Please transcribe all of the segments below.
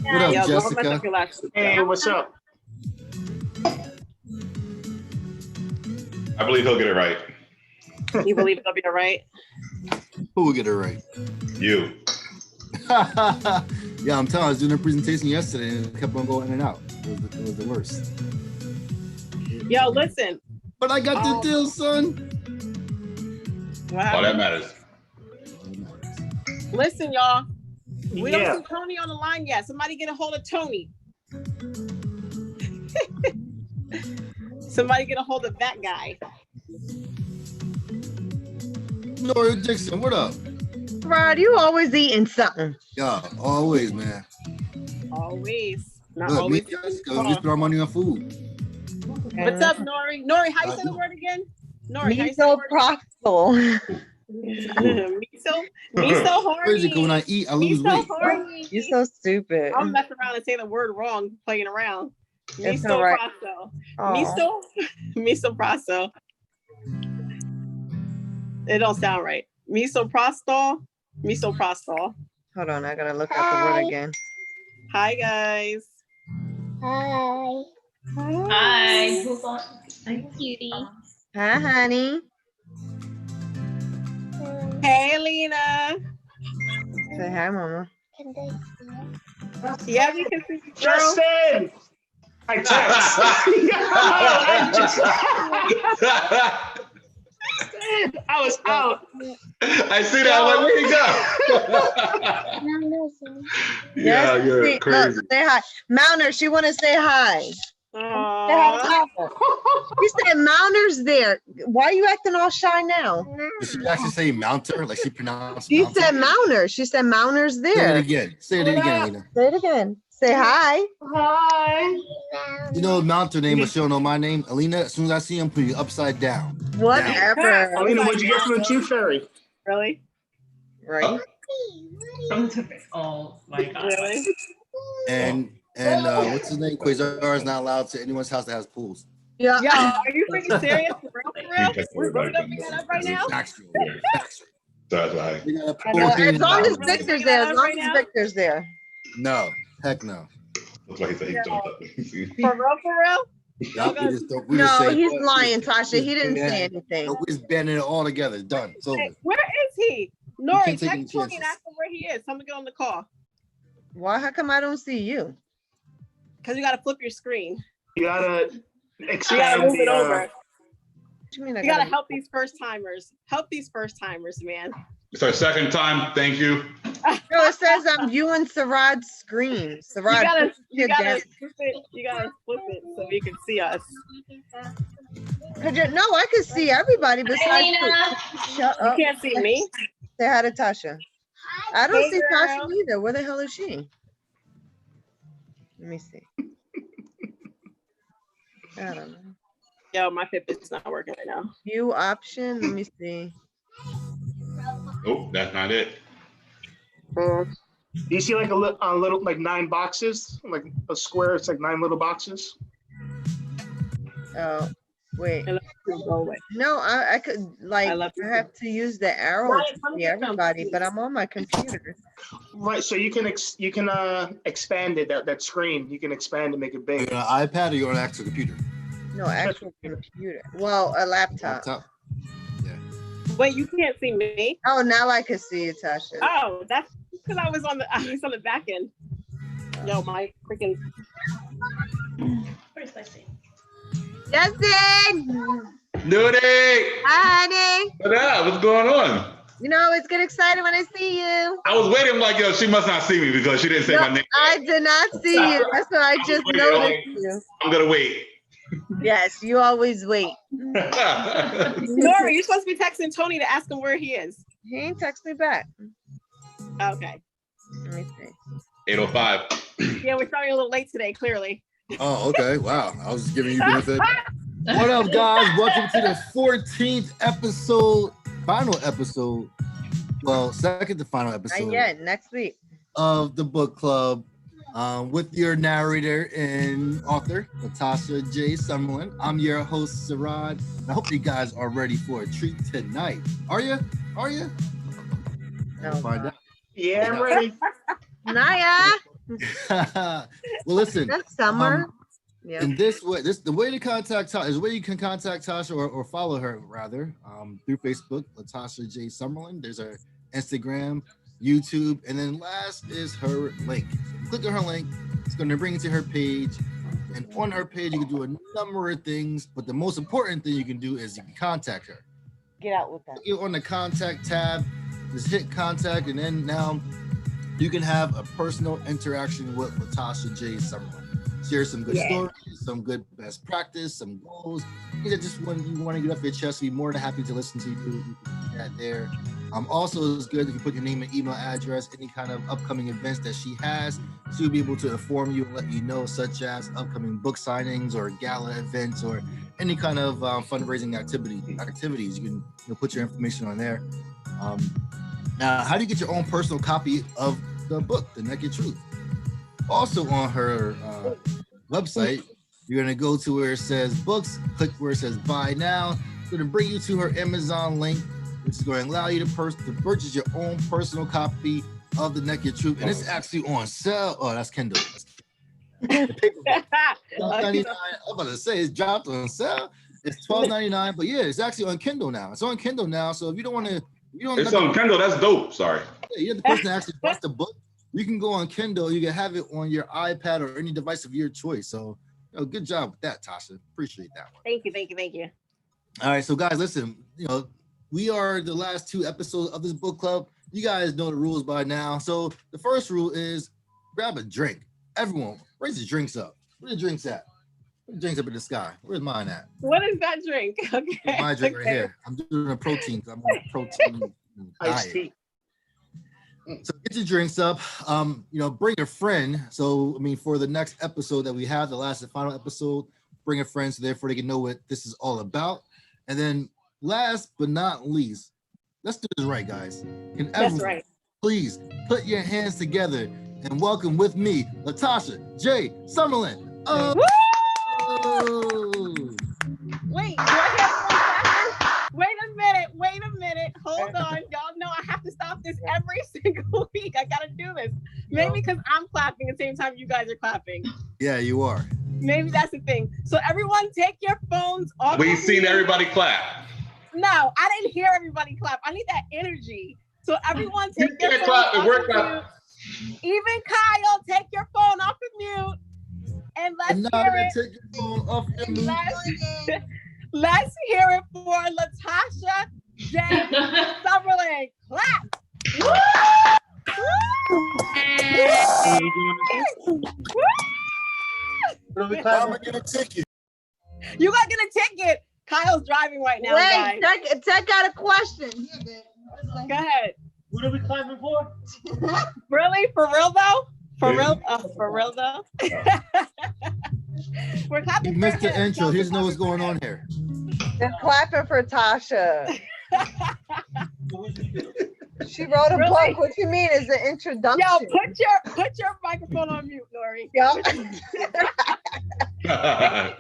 What up, Yo, don't mess Jessica? up your last week, Hey, yo. what's up? I believe he'll get it right. You believe it'll be all right? Who will get it right? You. Yeah, I'm telling you, I was doing a presentation yesterday and it kept on going in and out. It was the worst. Yo, listen. But I got the deal, son. What All happened? that matters. Listen, y'all. We Yeah. don't see Tony on the line yet. Somebody get a hold of Tony. Somebody get a hold of that guy. Nora Dixon, what up? Rod, you always eating something. Yeah, always, man. Always. Not Look, me always. and Jessica, we spend our money on food. What's up, Nori? Nori, how you say the word again? Nori, how you say the word? Misoprostol. Miso horny. Crazy, 'cause when I eat, I lose Miso weight. horny. You're so stupid. I'm messing around and say the word wrong, playing around. It's all right. Misoprostol. Misoprostol. It don't sound right. Misoprostol. Misoprostol. Hold on, I gotta look up the word again. Hi, guys. Hi. Hi. Who's on? Hi, cutie. Hi, honey. Hey, Lena. Say hi, mama. Can they see us? Yeah, we can see you, girl. Justin! I text. I was out. I see that. I'm like, where'd he go? No, no, sir. Yeah, Yes, you're see, crazy. Look, say hi. Mounter, she wanna say hi. Say hi to Aww. Mounter. She said Mounter's there. Why are you acting all shy now? Did she actually say mounter? Like she pronounced She mounter? said Mounter. She said Mounter's Say it there. again. Say it again, Lena. Say it again. Say hi. Hi. You know mounter name, but she don't know my name. Alina, as soon as I see him, put you upside down. Whatever. Alina, what'd you get from the Tooth Fairy? Really? Right. From the Oh my god. Really? And what's his name? Quasar is not allowed to anyone's house that has pools. Yeah. Yo, are you freaking serious? For real? We're bringing that up right now? Factual. That's why. We got a I pool know. in As long as the- Victor's there. As long as Victor's there. No, heck no. That's why he said he jumped up. For real? Yup, we just No, say- he's lying, Tasha. He didn't say anything. No, we just banning it all together. Done. It's over. Hey, where is he? Nori, can't take any text Tony and chances. ask him where he is. Tell him to get on the call. Why? How come I don't see you? Because you got to flip your screen. You gotta You got to expand move it the. over. What you mean? I You got to help these first timers. Help these first timers, man. It's our second time. Thank you. No, it says I'm viewing Sarad's screen. Sarad, You put gotta your flip it. You gotta flip it so you can see us. no, I can see everybody besides you. Shut You up. can't see me. Say hi to Tasha. I don't Hey, see girl. Tasha either. Where the hell is she? Let me see. I don't know. Yo, my Fitbit's not working right now. View option. Let me see. Nope, that's not it. Do you see like a little like 9 boxes, like a square? It's like 9 little boxes. Oh, wait. Go away. No, I could like I I have to use the arrow Right, to let me see get them, everybody, but please. I'm on my computer. Right. So you can expand it, that screen. You can expand and make it Are you big. on an iPad or you're on an actual computer? No, actual computer. Well, a laptop. Laptop. Wait, you can't see me? Oh, now I can see it, Tasha. Oh, that's because I was on the back end. Yo, my freaking Where's my seat? Justin! Nudie! Hi, honey. What up? What's going on? You know, I always get excited when I see you. I was waiting like, yo, she must not see me because she didn't say No, my name. I did not see you. That's why I just waiting, noticed like- you. I'm gonna wait. Yes, you always wait. Nori, you're supposed to be texting Tony to ask him where he is. He ain't text me back. Okay. Let me see. 8:05. Yeah, we're starting a little late today, clearly. Oh, okay. Wow. I was just giving you benefit. What up, guys? Welcome to the 14th episode, final episode. Well, second to final Not episode yet. Next week. of the book club with your narrator and author, LaTasha Summerlin. I'm your host, Sarad. I hope you guys are ready for a treat tonight. Are you? Are you? No, We'll find out. Yeah, I'm ready. Naya. Well, listen. That's Summer. Yeah. And the way to contact Tasha is the way you can contact Tasha or follow her rather through Facebook, LaTasha J Summerlin. There's her Instagram, YouTube, and then last is her link. So click on her link. It's going to bring you to her page, and on her page you can do a number of things. But the most important thing you can do is you can contact her. Get out with that. You're on the contact tab. Just hit contact, and then now you can have a personal interaction with LaTasha J Summerlin. Share some good stories, some good best practice, some goals. You want to get off your chest, be more than happy to listen to you. You can do that there. Also, it's good if you put your name and email address, any kind of upcoming events that she has. She'll be able to inform you and let you know, such as upcoming book signings or gala events or any kind of fundraising activities. You can put your information on there. Now, how do you get your own personal copy of the book, The Naked Truth? Also on her website, you're going to go to where it says books, click where it says buy now. It's going to bring you to her Amazon link, which is going to allow you to purchase your own personal copy of The Naked Truth. And it's actually on sale. Oh, that's Kindle. The paperback. $12.99. I'm about to say it's dropped on sale. It's $12.99, but yeah, it's actually on Kindle now. It's on Kindle now. So if you don't want to, it's on Kindle. That's dope. Sorry. Yeah, you're the person that actually bought the book. You can go on Kindle. You can have it on your iPad or any device of your choice. So, good job with that, Tasha. Appreciate that one. Thank you. All right, so guys, listen. We are the last 2 episodes of this book club. You guys know the rules by now. So the first rule is grab a drink. Everyone, raise your drinks up. Where the drinks at? Where the drinks up in the sky? Where's mine at? What is that drink? Okay. My drink right here. I'm doing a protein because I'm on a protein Iced diet. tea. So get your drinks up. Bring a friend. So for the next episode that we have, the last and final episode, bring a friend so therefore they can know what this is all about. And then last but not least, let's do this right, guys. Can everyone please put your hands together and welcome with me, LaTasha J Summerlin. Oh. Wait, do I have 1 second? Wait a minute. Hold on. Y'all know I have to stop this every single week. I gotta do this. Maybe because I'm clapping at the same time you guys are clapping. Yeah, you are. Maybe that's the thing. So everyone take your phones off. We've seen everybody clap. No, I didn't hear everybody clap. I need that energy. So everyone take You your can't phone clap and off we're of mute. clapping. Even Kyle, take your phone off of mute. And let's hear it. Take your phone off your mute. Let's hear it for LaTasha J Summerlin. Clap. I'm gonna get a ticket. You gotta get a ticket. Kyle's driving right now, Wait, guys. Tech got a question. Go ahead. What are we clapping for? Really? For real though? For real? For real though? We're clapping. You missed the intro. Here's know what's going on here. They're clapping for Tasha. She wrote a book. What you mean is the introduction? Yo, put your microphone on mute, Lori. Yep. Thank you guys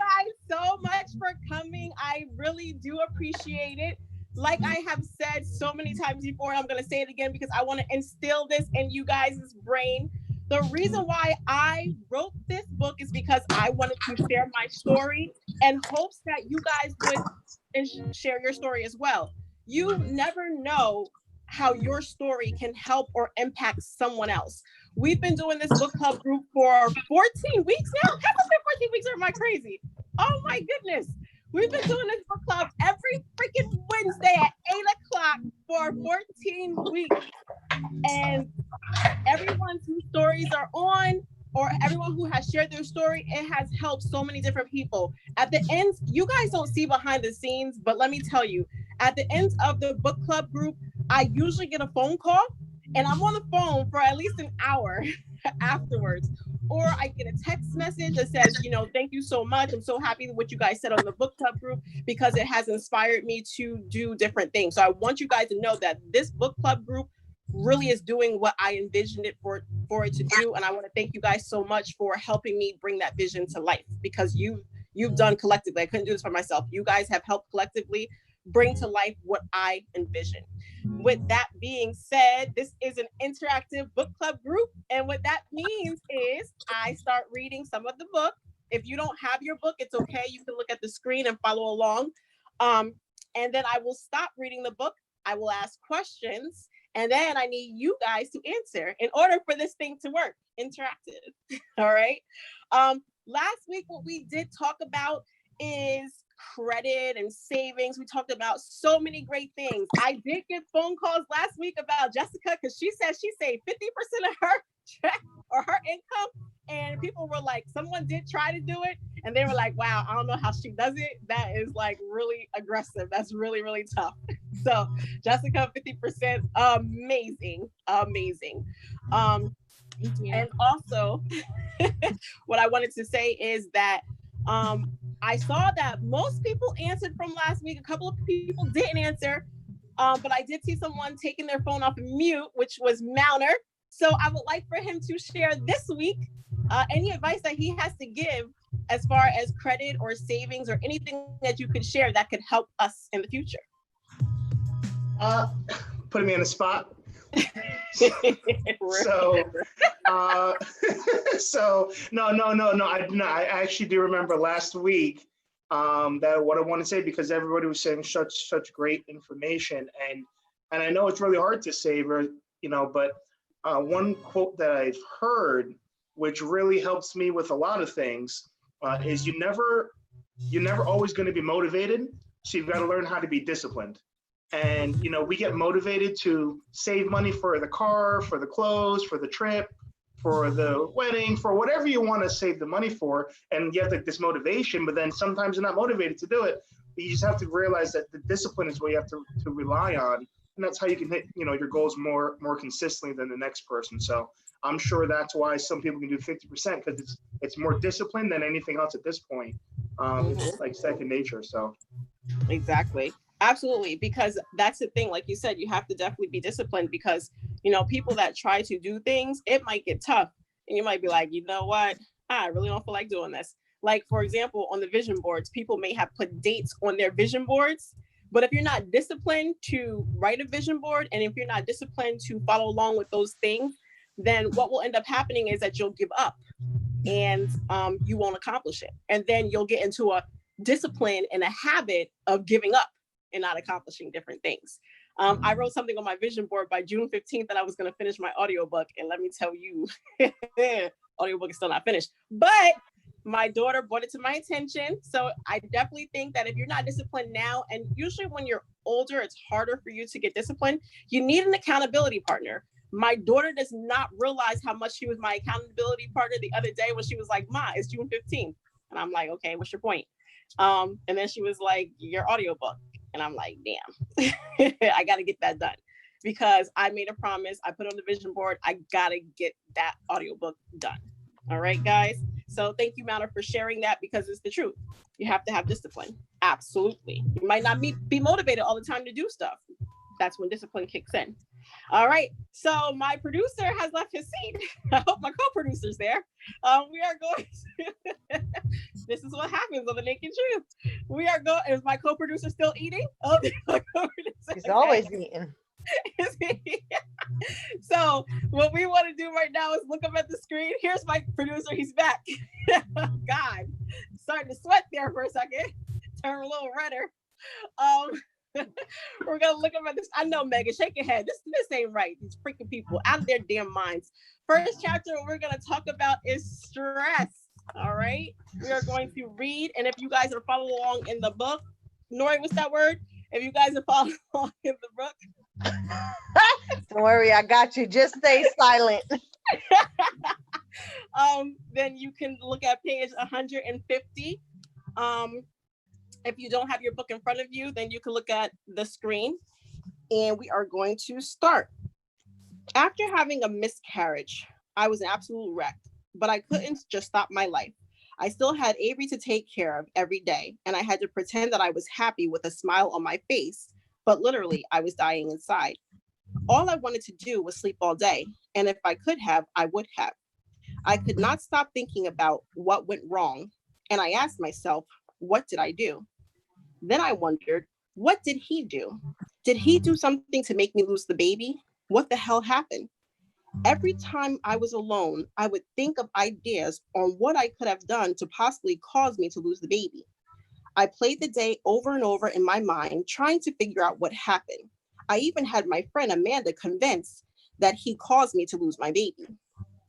so much for coming. I really do appreciate it. Like I have said so many times before, I'm going to say it again because I want to instill this in you guys' brain. The reason why I wrote this book is because I wanted to share my story in hopes that you guys would share your story as well. You never know how your story can help or impact someone else. We've been doing this book club group for 14 weeks now. Has it been 14 weeks or am I crazy? Oh my goodness. We've been doing this book club every freaking Wednesday at 8 o'clock for 14 weeks. And everyone whose stories are on, or everyone who has shared their story, it has helped so many different people. At the end, you guys don't see behind the scenes, but let me tell you, at the end of the book club group, I usually get a phone call and I'm on the phone for at least an hour afterwards. Or I get a text message that says, thank you so much. I'm so happy with what you guys said on the book club group because it has inspired me to do different things. So I want you guys to know that this book club group really is doing what I envisioned it for it to do. And I want to thank you guys so much for helping me bring that vision to life because you've done collectively. I couldn't do this for myself. You guys have helped collectively bring to life what I envision. With that being said, this is an interactive book club group. And what that means is I start reading some of the book. If you don't have your book, it's okay. You can look at the screen and follow along. And then I will stop reading the book. I will ask questions. And then I need you guys to answer in order for this thing to work. Interactive. All right. Last week, what we did talk about is credit and savings. We talked about so many great things. I did get phone calls last week about Jessica because she said she saved 50% of her check or her income. And people were like, someone did try to do it. And they were like, wow, I don't know how she does it. That is like really aggressive. That's really, really tough. So Jessica, 50%, amazing, amazing. And also what I wanted to say is that I saw that most people answered from last week. A couple of people didn't answer, but I did see someone taking their phone off of mute, which was Mounter. So I would like for him to share this week any advice that he has to give as far as credit or savings or anything that you could share that could help us in the future. Putting me on the spot. So I actually do remember last week that what I want to say, because everybody was saying such great information, and I know it's really hard to savor, but one quote that I've heard, which really helps me with a lot of things, is you're never always going to be motivated, so you've got to learn how to be disciplined. And we get motivated to save money for the car, for the clothes, for the trip, for the wedding, for whatever you want to save the money for, and you have this motivation, but then sometimes you're not motivated to do it. But you just have to realize that the discipline is what you have to rely on, and that's how you can hit your goals more consistently than the next person. So I'm sure that's why some people can do 50%, because it's more discipline than anything else at this point. It's like second nature. So exactly. Absolutely, because that's the thing. Like you said, you have to definitely be disciplined, because people that try to do things, it might get tough, and you might be like, you know what, I really don't feel like doing this. Like, for example, on the vision boards, people may have put dates on their vision boards, but if you're not disciplined to write a vision board, and if you're not disciplined to follow along with those things, then what will end up happening is that you'll give up, and you won't accomplish it, and then you'll get into a discipline and a habit of giving up and not accomplishing different things. I wrote something on my vision board by June 15th that I was going to finish my audiobook. And let me tell you, audiobook is still not finished, but my daughter brought it to my attention. So I definitely think that if you're not disciplined now, and usually when you're older, it's harder for you to get disciplined, you need an accountability partner. My daughter does not realize how much she was my accountability partner the other day when she was like, Ma, it's June 15th. And I'm like, okay, what's your point? And then she was like, your audiobook. And I'm like, damn, I got to get that done, because I made a promise. I put on the vision board. I got to get that audiobook done. All right, guys. So thank you, Mounter, for sharing that, because it's the truth. You have to have discipline. Absolutely. You might not be motivated all the time to do stuff. That's when discipline kicks in. All right. So my producer has left his seat. I hope my co-producer's there. We are going to, this is what happens on The Naked Truth. We are going, is my co-producer still eating? Oh, He's always eating. So what we want to do right now is look up at the screen. Here's my producer. He's back. God, starting to sweat there for a second. Turn a little redder. We're gonna look up at this. I know, Megan, shake your head. This ain't right. These freaking people out of their damn minds. First chapter we're gonna talk about is stress. All right. We are going to read, and if you guys are following along in the book, Nori, what's that word? If you guys are following along in the book, don't worry, I got you. Just stay silent. Then you can look at page 150. If you don't have your book in front of you, then you can look at the screen, and we are going to start. After having a miscarriage, I was an absolute wreck, but I couldn't just stop my life. I still had Avery to take care of every day, and I had to pretend that I was happy with a smile on my face, but literally I was dying inside. All I wanted to do was sleep all day, and if I could have, I would have. I could not stop thinking about what went wrong, and I asked myself, what did I do? Then I wondered, What did he do? Did he do something to make me lose the baby? What the hell happened? Every time I was alone, I would think of ideas on what I could have done to possibly cause me to lose the baby. I played the day over and over in my mind, trying to figure out what happened. I even had my friend Amanda convinced that he caused me to lose my baby.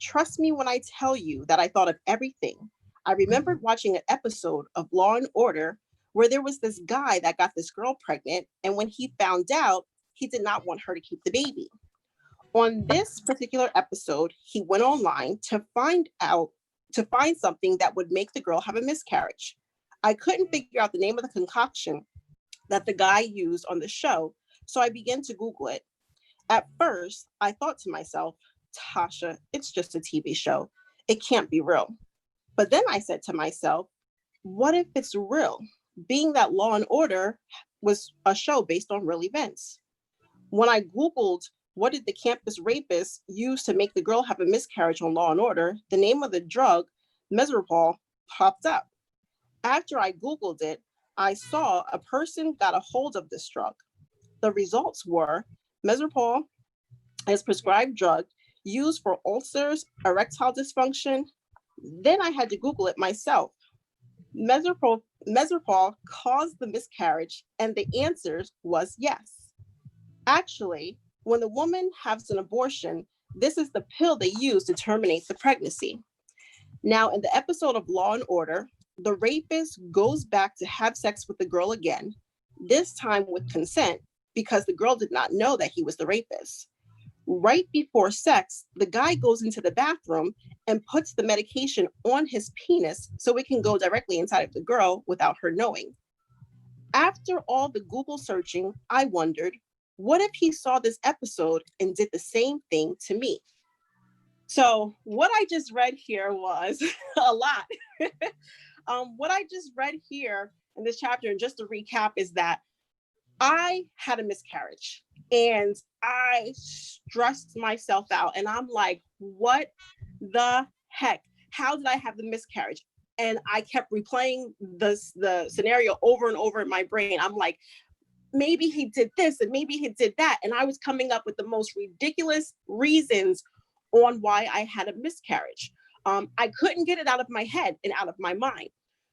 Trust me when I tell you that I thought of everything. I remembered watching an episode of Law and Order where there was this guy that got this girl pregnant, and when he found out, he did not want her to keep the baby. On this particular episode, he went online to find something that would make the girl have a miscarriage. I couldn't figure out the name of the concoction that the guy used on the show, so I began to Google it. At first, I thought to myself, Tasha, it's just a TV show. It can't be real. But then I said to myself, what if it's real? Being that Law and Order was a show based on real events. When I Googled, what did the campus rapist use to make the girl have a miscarriage on Law and Order, the name of the drug, Mesoprol, popped up. After I Googled it, I saw a person got a hold of this drug. The results were Mesoprol is a prescribed drug used for ulcers, erectile dysfunction. Then I had to Google it myself. Mesoprol caused the miscarriage, and the answer was yes. Actually, when the woman has an abortion, this is the pill they use to terminate the pregnancy. Now, in the episode of Law and Order, the rapist goes back to have sex with the girl again, this time with consent, because the girl did not know that he was the rapist. Right before sex, the guy goes into the bathroom and puts the medication on his penis so it can go directly inside of the girl without her knowing. After all the Google searching, I wondered, what if he saw this episode and did the same thing to me? So what I just read here was a lot. What I just read here in this chapter, and just to recap, is that I had a miscarriage and I stressed myself out. And I'm like, what the heck? How did I have the miscarriage? And I kept replaying the scenario over and over in my brain. I'm like, maybe he did this and maybe he did that. And I was coming up with the most ridiculous reasons on why I had a miscarriage. I couldn't get it out of my head and out of my mind.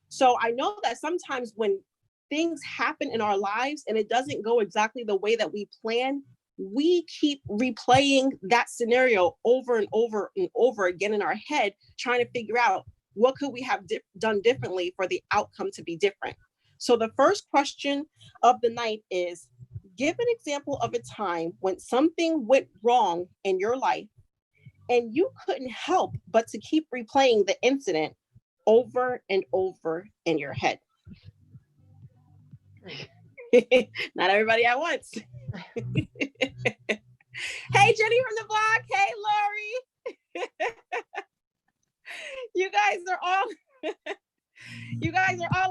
So I know that sometimes when things happen in our lives and it doesn't go exactly the way that we plan, we keep replaying that scenario over and over and over again in our head, trying to figure out what could we have done differently for the outcome to be different. So the first question of the night is, give an example of a time when something went wrong in your life and you couldn't help but to keep replaying the incident over and over in your head. Not everybody at once. Hey, Jenny from the block. Hey, Lori. You guys are all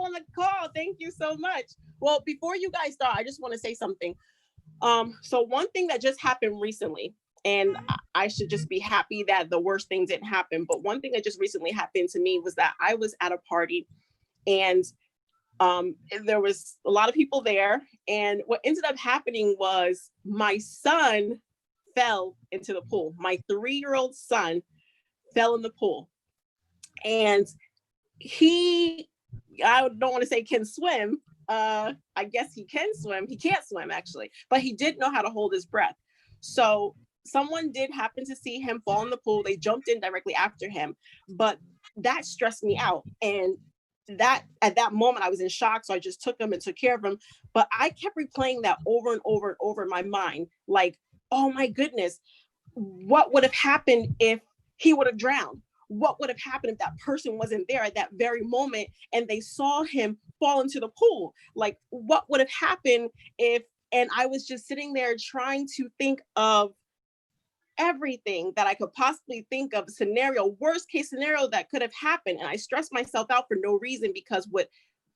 on the call. Thank you so much. Well, before you guys start, I just want to say something. So one thing that just happened recently, and I should just be happy that the worst thing didn't happen, but one thing that just recently happened to me was that I was at a party and there was a lot of people there, and what ended up happening was my son fell into the pool. My 3-year-old son fell in the pool, and I don't want to say can swim. I guess he can swim. He can't swim actually, but he did know how to hold his breath. So someone did happen to see him fall in the pool. They jumped in directly after him, but that stressed me out. And that at that moment I was in shock, so I just took him and took care of him. But I kept replaying that over and over and over in my mind, like, oh my goodness, what would have happened if he would have drowned? What would have happened if that person wasn't there at that very moment and they saw him fall into the pool? Like, what would have happened if? And I was just sitting there trying to think of everything that I could possibly think of, worst case scenario that could have happened. And I stressed myself out for no reason, because what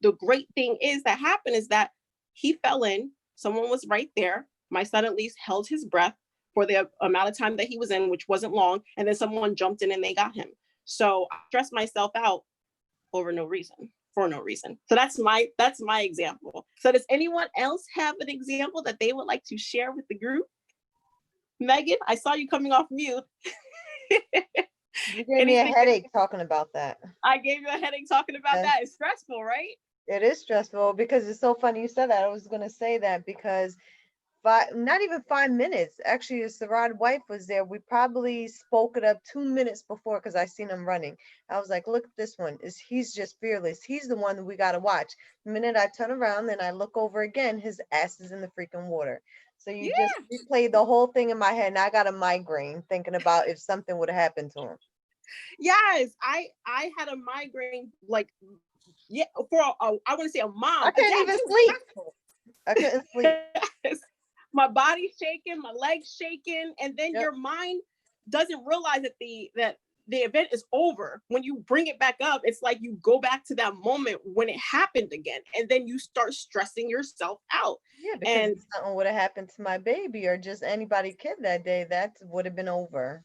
the great thing is that happened is that he fell in, someone was right there. My son at least held his breath for the amount of time that he was in, which wasn't long. And then someone jumped in and they got him. So I stressed myself out over no reason. for no reason. So that's my example. So does anyone else have an example that they would like to share with the group? Megan, I saw you coming off mute. You gave me a headache talking about that. I gave you a headache talking about that. It's stressful, right? It is stressful because it's so funny you said that. I was going to say that because not even 5 minutes. Actually, as Sarad's wife was there, we probably spoke it up 2 minutes before because I seen him running. I was like, look at this one. He's just fearless. He's the one that we got to watch. The minute I turn around and I look over again, his ass is in the freaking water. So you just replayed the whole thing in my head, and I got a migraine thinking about if something would have happened to him. Yes, I had a migraine like for I want to say a month. I couldn't even sleep. I couldn't sleep. My body's shaking, my legs shaking, and then your mind doesn't realize that the event is over. When you bring it back up, it's like you go back to that moment when it happened again, and then you start stressing yourself out. Yeah, because if something would have happened to my baby or just anybody kid that day, that would have been over.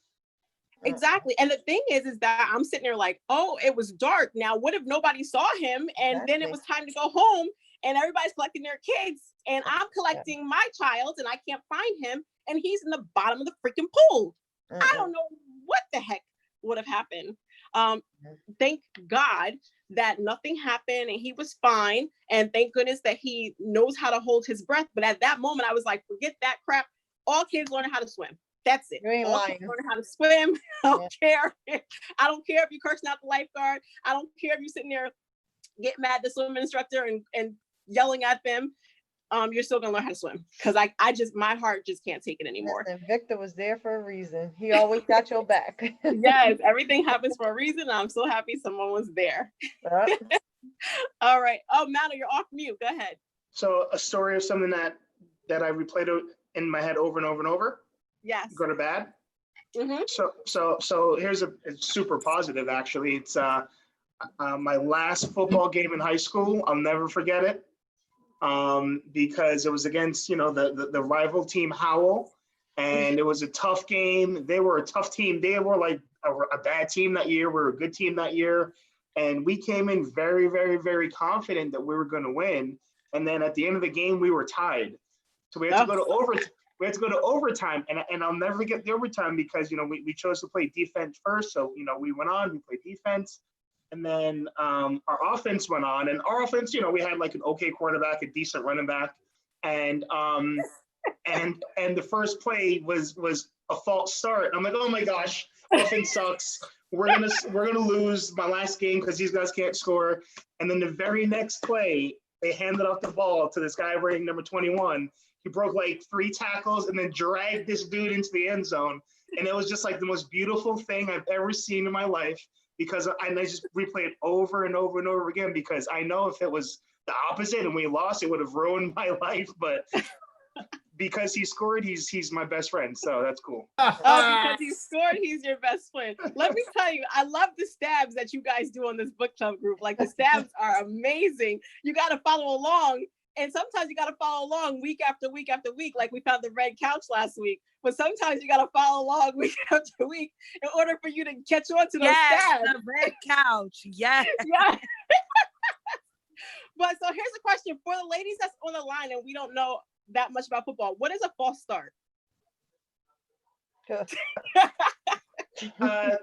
Exactly. And the thing is that I'm sitting there like, oh, it was dark. Now, what if nobody saw him? And then it was time to go home and everybody's collecting their kids and I'm collecting my child and I can't find him. And he's in the bottom of the freaking pool. I don't know what the heck would have happened. Thank God that nothing happened and he was fine. And thank goodness that he knows how to hold his breath. But at that moment, I was like, forget that crap. All kids learn how to swim. That's it. All kids learn how to swim. I don't care. I don't care if you're cursing out the lifeguard. I don't care if you're sitting there getting mad at the swim instructor and yelling at them. You're still gonna learn how to swim because I just my heart just can't take it anymore. Listen, Victor was there for a reason. He always got your back. Yes, everything happens for a reason. I'm so happy someone was there. All right. Oh, Mano, you're off mute. Go ahead. So a story of something that I replayed in my head over and over and over. Yes. Good or bad. Mm-hmm. So here's it's super positive actually. It's my last football game in high school. I'll never forget it. Because it was against, the rival team Howell, and it was a tough game. They were a tough team. They were like a bad team that year. We were a good team that year. And we came in very, very, very confident that we were going to win. And then at the end of the game, we were tied. So we had to go to overtime. We had to go to overtime. And I'll never get the overtime because, we chose to play defense first. So, we went on, we played defense. And then our offense went on, and our offense, we had like an okay quarterback, a decent running back, and the first play was a false start. I'm like, oh my gosh, offense sucks. We're gonna lose my last game because these guys can't score. And then the very next play, they handed off the ball to this guy wearing number 21. He broke like 3 tackles and then dragged this dude into the end zone, and it was just like the most beautiful thing I've ever seen in my life. Because I just replay it over and over and over again because I know if it was the opposite and we lost, it would have ruined my life. But because he scored, he's my best friend. So that's cool. Oh, because he scored, he's your best friend. Let me tell you, I love the stabs that you guys do on this book club group. Like the stabs are amazing. You got to follow along. And sometimes you got to follow along week after week after week, like we found the red couch last week. But sometimes you got to follow along week after week in order for you to catch on to those stats. The red couch. Yes. Yeah. But so here's a question for the ladies that's on the line and we don't know that much about football. What is a false start?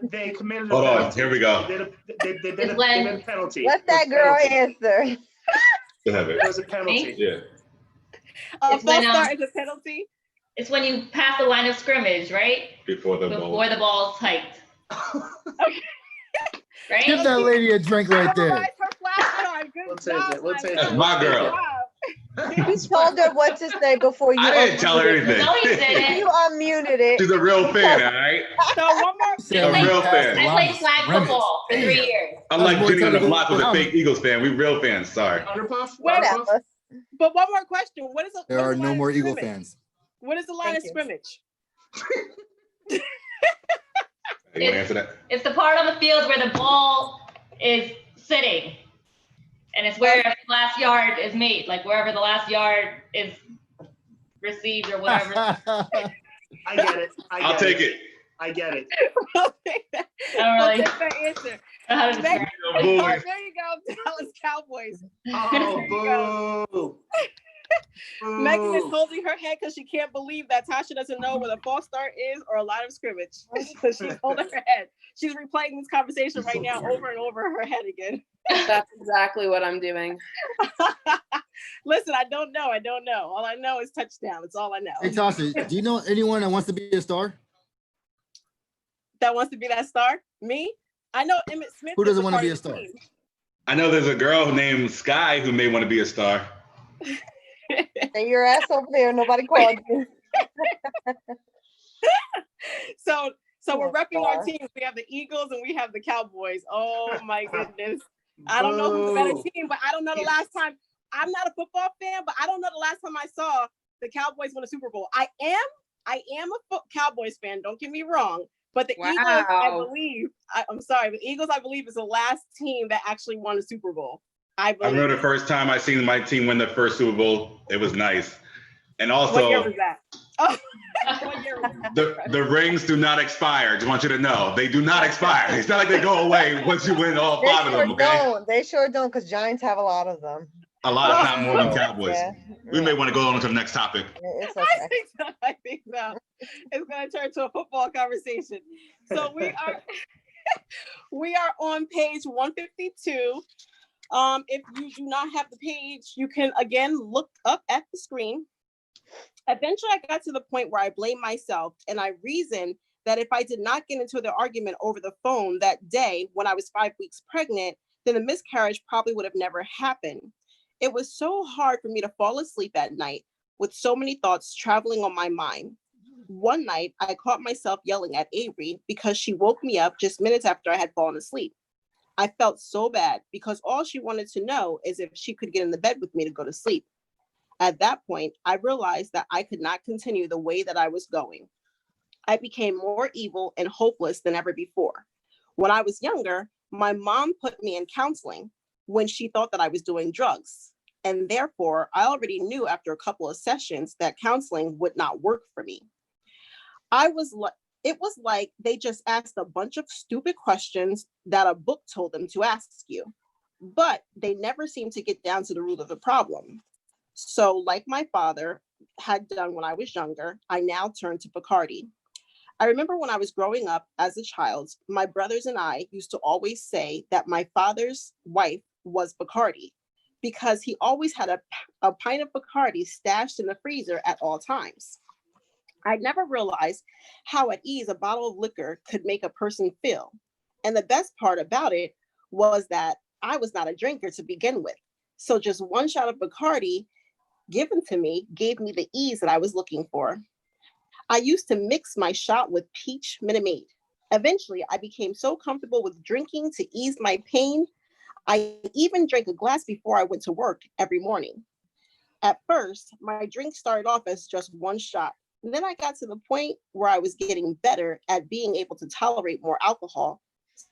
They committed Hold on, here we go. They did a penalty. Let that girl answer. It was a penalty. Yeah. A false start is a penalty? It's when you pass the line of scrimmage, right? Before the ball's hiked. Okay. Right? Give that lady a drink right there. Her flash. Good job. We'll take it. That's my girl. You told her what to say before you. I didn't tell her anything. No, he didn't. You unmuted it. She's a real fan, all right? So one more. A real fan. I played flag football for 3 years. Unlike Jenny on the block was a fake Eagles fan. We real fans. Sorry. Whatever. But one more question. What is There are no more Eagle fans. What is the line of scrimmage? You want to answer that? It's the part on the field where the ball is sitting. And it's where the last yard is made, like wherever the last yard is received or whatever. I get it. I'll take it. I get it. We'll take that answer. How to Megan, describe Boys. there you go. Dallas Cowboys. Oh, boo. Megan is Boo. holding her head because she can't believe that Tasha doesn't know what a false start is or a line of scrimmage. So she's holding her head. She's replaying this conversation right now over and over her head again. That's exactly what I'm doing. Listen, I don't know. All I know is touchdown. It's all I know. Hey, Tasha, do you know anyone that wants to be a star? That wants to be that star? Me? I know Emmett Smith. Who doesn't is want to part be a of the star? team. I know there's a girl named Sky who may want to be a star. Stay your ass over there. Nobody called you. So we're repping our star. teams. We have the Eagles and we have the Cowboys. Oh my goodness. I don't know who's the better team, but I don't know the last time. I'm not a football fan, but I don't know the last time I saw the Cowboys win a Super Bowl. I am a Cowboys fan. Don't get me wrong. But the Eagles, I'm sorry, the Eagles, I believe, is the last team that actually won a Super Bowl. I remember the first time I seen my team win the first Super Bowl. It was nice. And also, what year was that? Oh, what year was that? The rings do not expire. Just want you to know. They do not expire. It's not like they go away once you win all five of them, okay? They sure don't, because Giants have a lot of them. A lot of time more than Cowboys. Yeah. We may want to go on to the next topic. It's okay. I think so. It's going to turn to a football conversation. So we are on page 152. If you do not have the page, you can again look up at the screen. Eventually, I got to the point where I blamed myself, and I reasoned that if I did not get into the argument over the phone that day when I was 5 weeks pregnant, then the miscarriage probably would have never happened. It was so hard for me to fall asleep at night with so many thoughts traveling on my mind. One night, I caught myself yelling at Avery because she woke me up just minutes after I had fallen asleep. I felt so bad because all she wanted to know is if she could get in the bed with me to go to sleep. At that point, I realized that I could not continue the way that I was going. I became more evil and hopeless than ever before. When I was younger, my mom put me in counseling when she thought that I was doing drugs. And therefore, I already knew after a couple of sessions that counseling would not work for me. It was like they just asked a bunch of stupid questions that a book told them to ask you, but they never seemed to get down to the root of the problem. So like my father had done when I was younger, I now turned to Bacardi. I remember when I was growing up as a child, my brothers and I used to always say that my father's wife was Bacardi because he always had a pint of Bacardi stashed in the freezer at all times. I never realized how at ease a bottle of liquor could make a person feel. And the best part about it was that I was not a drinker to begin with. So just one shot of Bacardi given to me gave me the ease that I was looking for. I used to mix my shot with peach Minute Maid. Eventually, I became so comfortable with drinking to ease my pain. I even drank a glass before I went to work every morning. At first, my drink started off as just one shot. And then I got to the point where I was getting better at being able to tolerate more alcohol.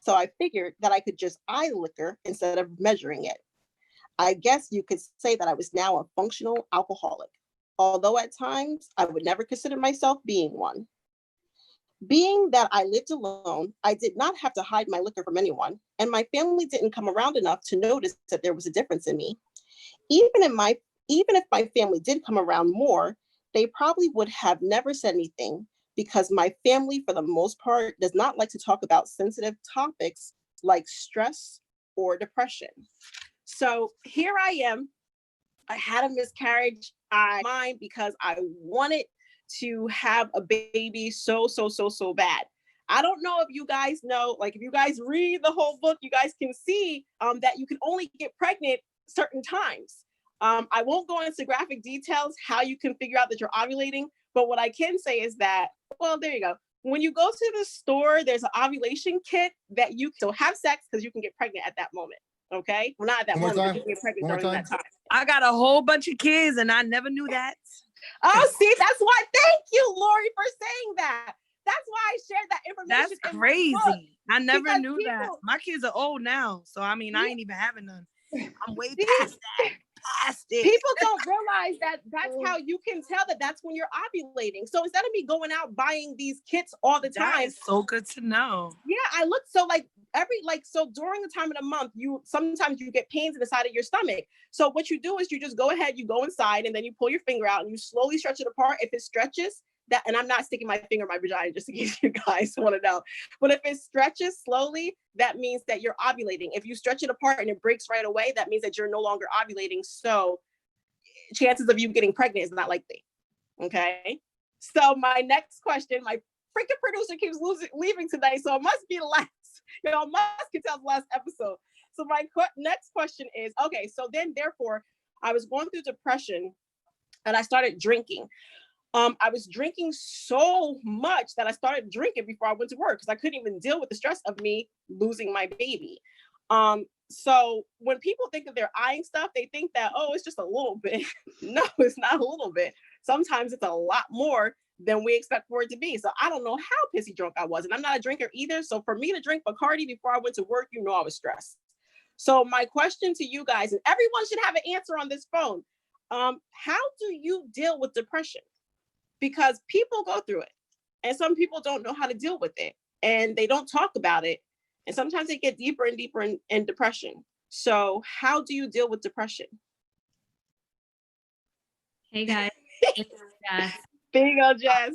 So I figured that I could just eye liquor instead of measuring it. I guess you could say that I was now a functional alcoholic, although at times I would never consider myself being one. Being that I lived alone, I did not have to hide my liquor from anyone, and my family didn't come around enough to notice that there was a difference in me. Even if my family did come around more, they probably would have never said anything because my family, for the most part, does not like to talk about sensitive topics like stress or depression. So here I am. I had a miscarriage. I mind because I wanted to have a baby so bad. I don't know if you guys know, like if you guys read the whole book, you guys can see that you can only get pregnant certain times. I won't go into graphic details how you can figure out that you're ovulating, but what I can say is that, well, there you go. When you go to the store, there's an ovulation kit that you can have sex because you can get pregnant at that moment. Okay, well, not at that moment, but you can get pregnant during that time. I got a whole bunch of kids and I never knew that. Oh, see, that's why. Thank you, Lori, for saying that. That's why I shared that information. That's crazy. I never knew people, that. My kids are old now, so I mean, I ain't even having none. I'm way past that. Past it. People don't realize that that's how you can tell that that's when you're ovulating. So instead of me going out buying these kits all the time, that is so good to know. Yeah, I look so like so during the time of the month, sometimes you get pains in the side of your stomach. So what you do is you just go ahead, you go inside, and then you pull your finger out and you slowly stretch it apart. If it stretches, that, and I'm not sticking my finger in my vagina just in case you guys want to know, but if it stretches slowly, that means that you're ovulating. If you stretch it apart and it breaks right away, that means that you're no longer ovulating. So chances of you getting pregnant is not likely. Okay. So my next question, my freaking producer keeps leaving tonight, so it must be the last. Must can tell the last episode. So my next question is, okay, so then therefore, I was going through depression, and I started drinking. I was drinking so much that I started drinking before I went to work because I couldn't even deal with the stress of me losing my baby. So when people think that they're eyeing stuff, they think that, oh, it's just a little bit. No, it's not a little bit. Sometimes it's a lot more than we expect for it to be. So I don't know how pissy drunk I was. And I'm not a drinker either. So for me to drink Bacardi before I went to work, I was stressed. So my question to you guys, and everyone should have an answer on this phone. How do you deal with depression? Because people go through it and some people don't know how to deal with it and they don't talk about it. And sometimes they get deeper and deeper in depression. So how do you deal with depression? Hey guys, it's Jess. There you go, Jess.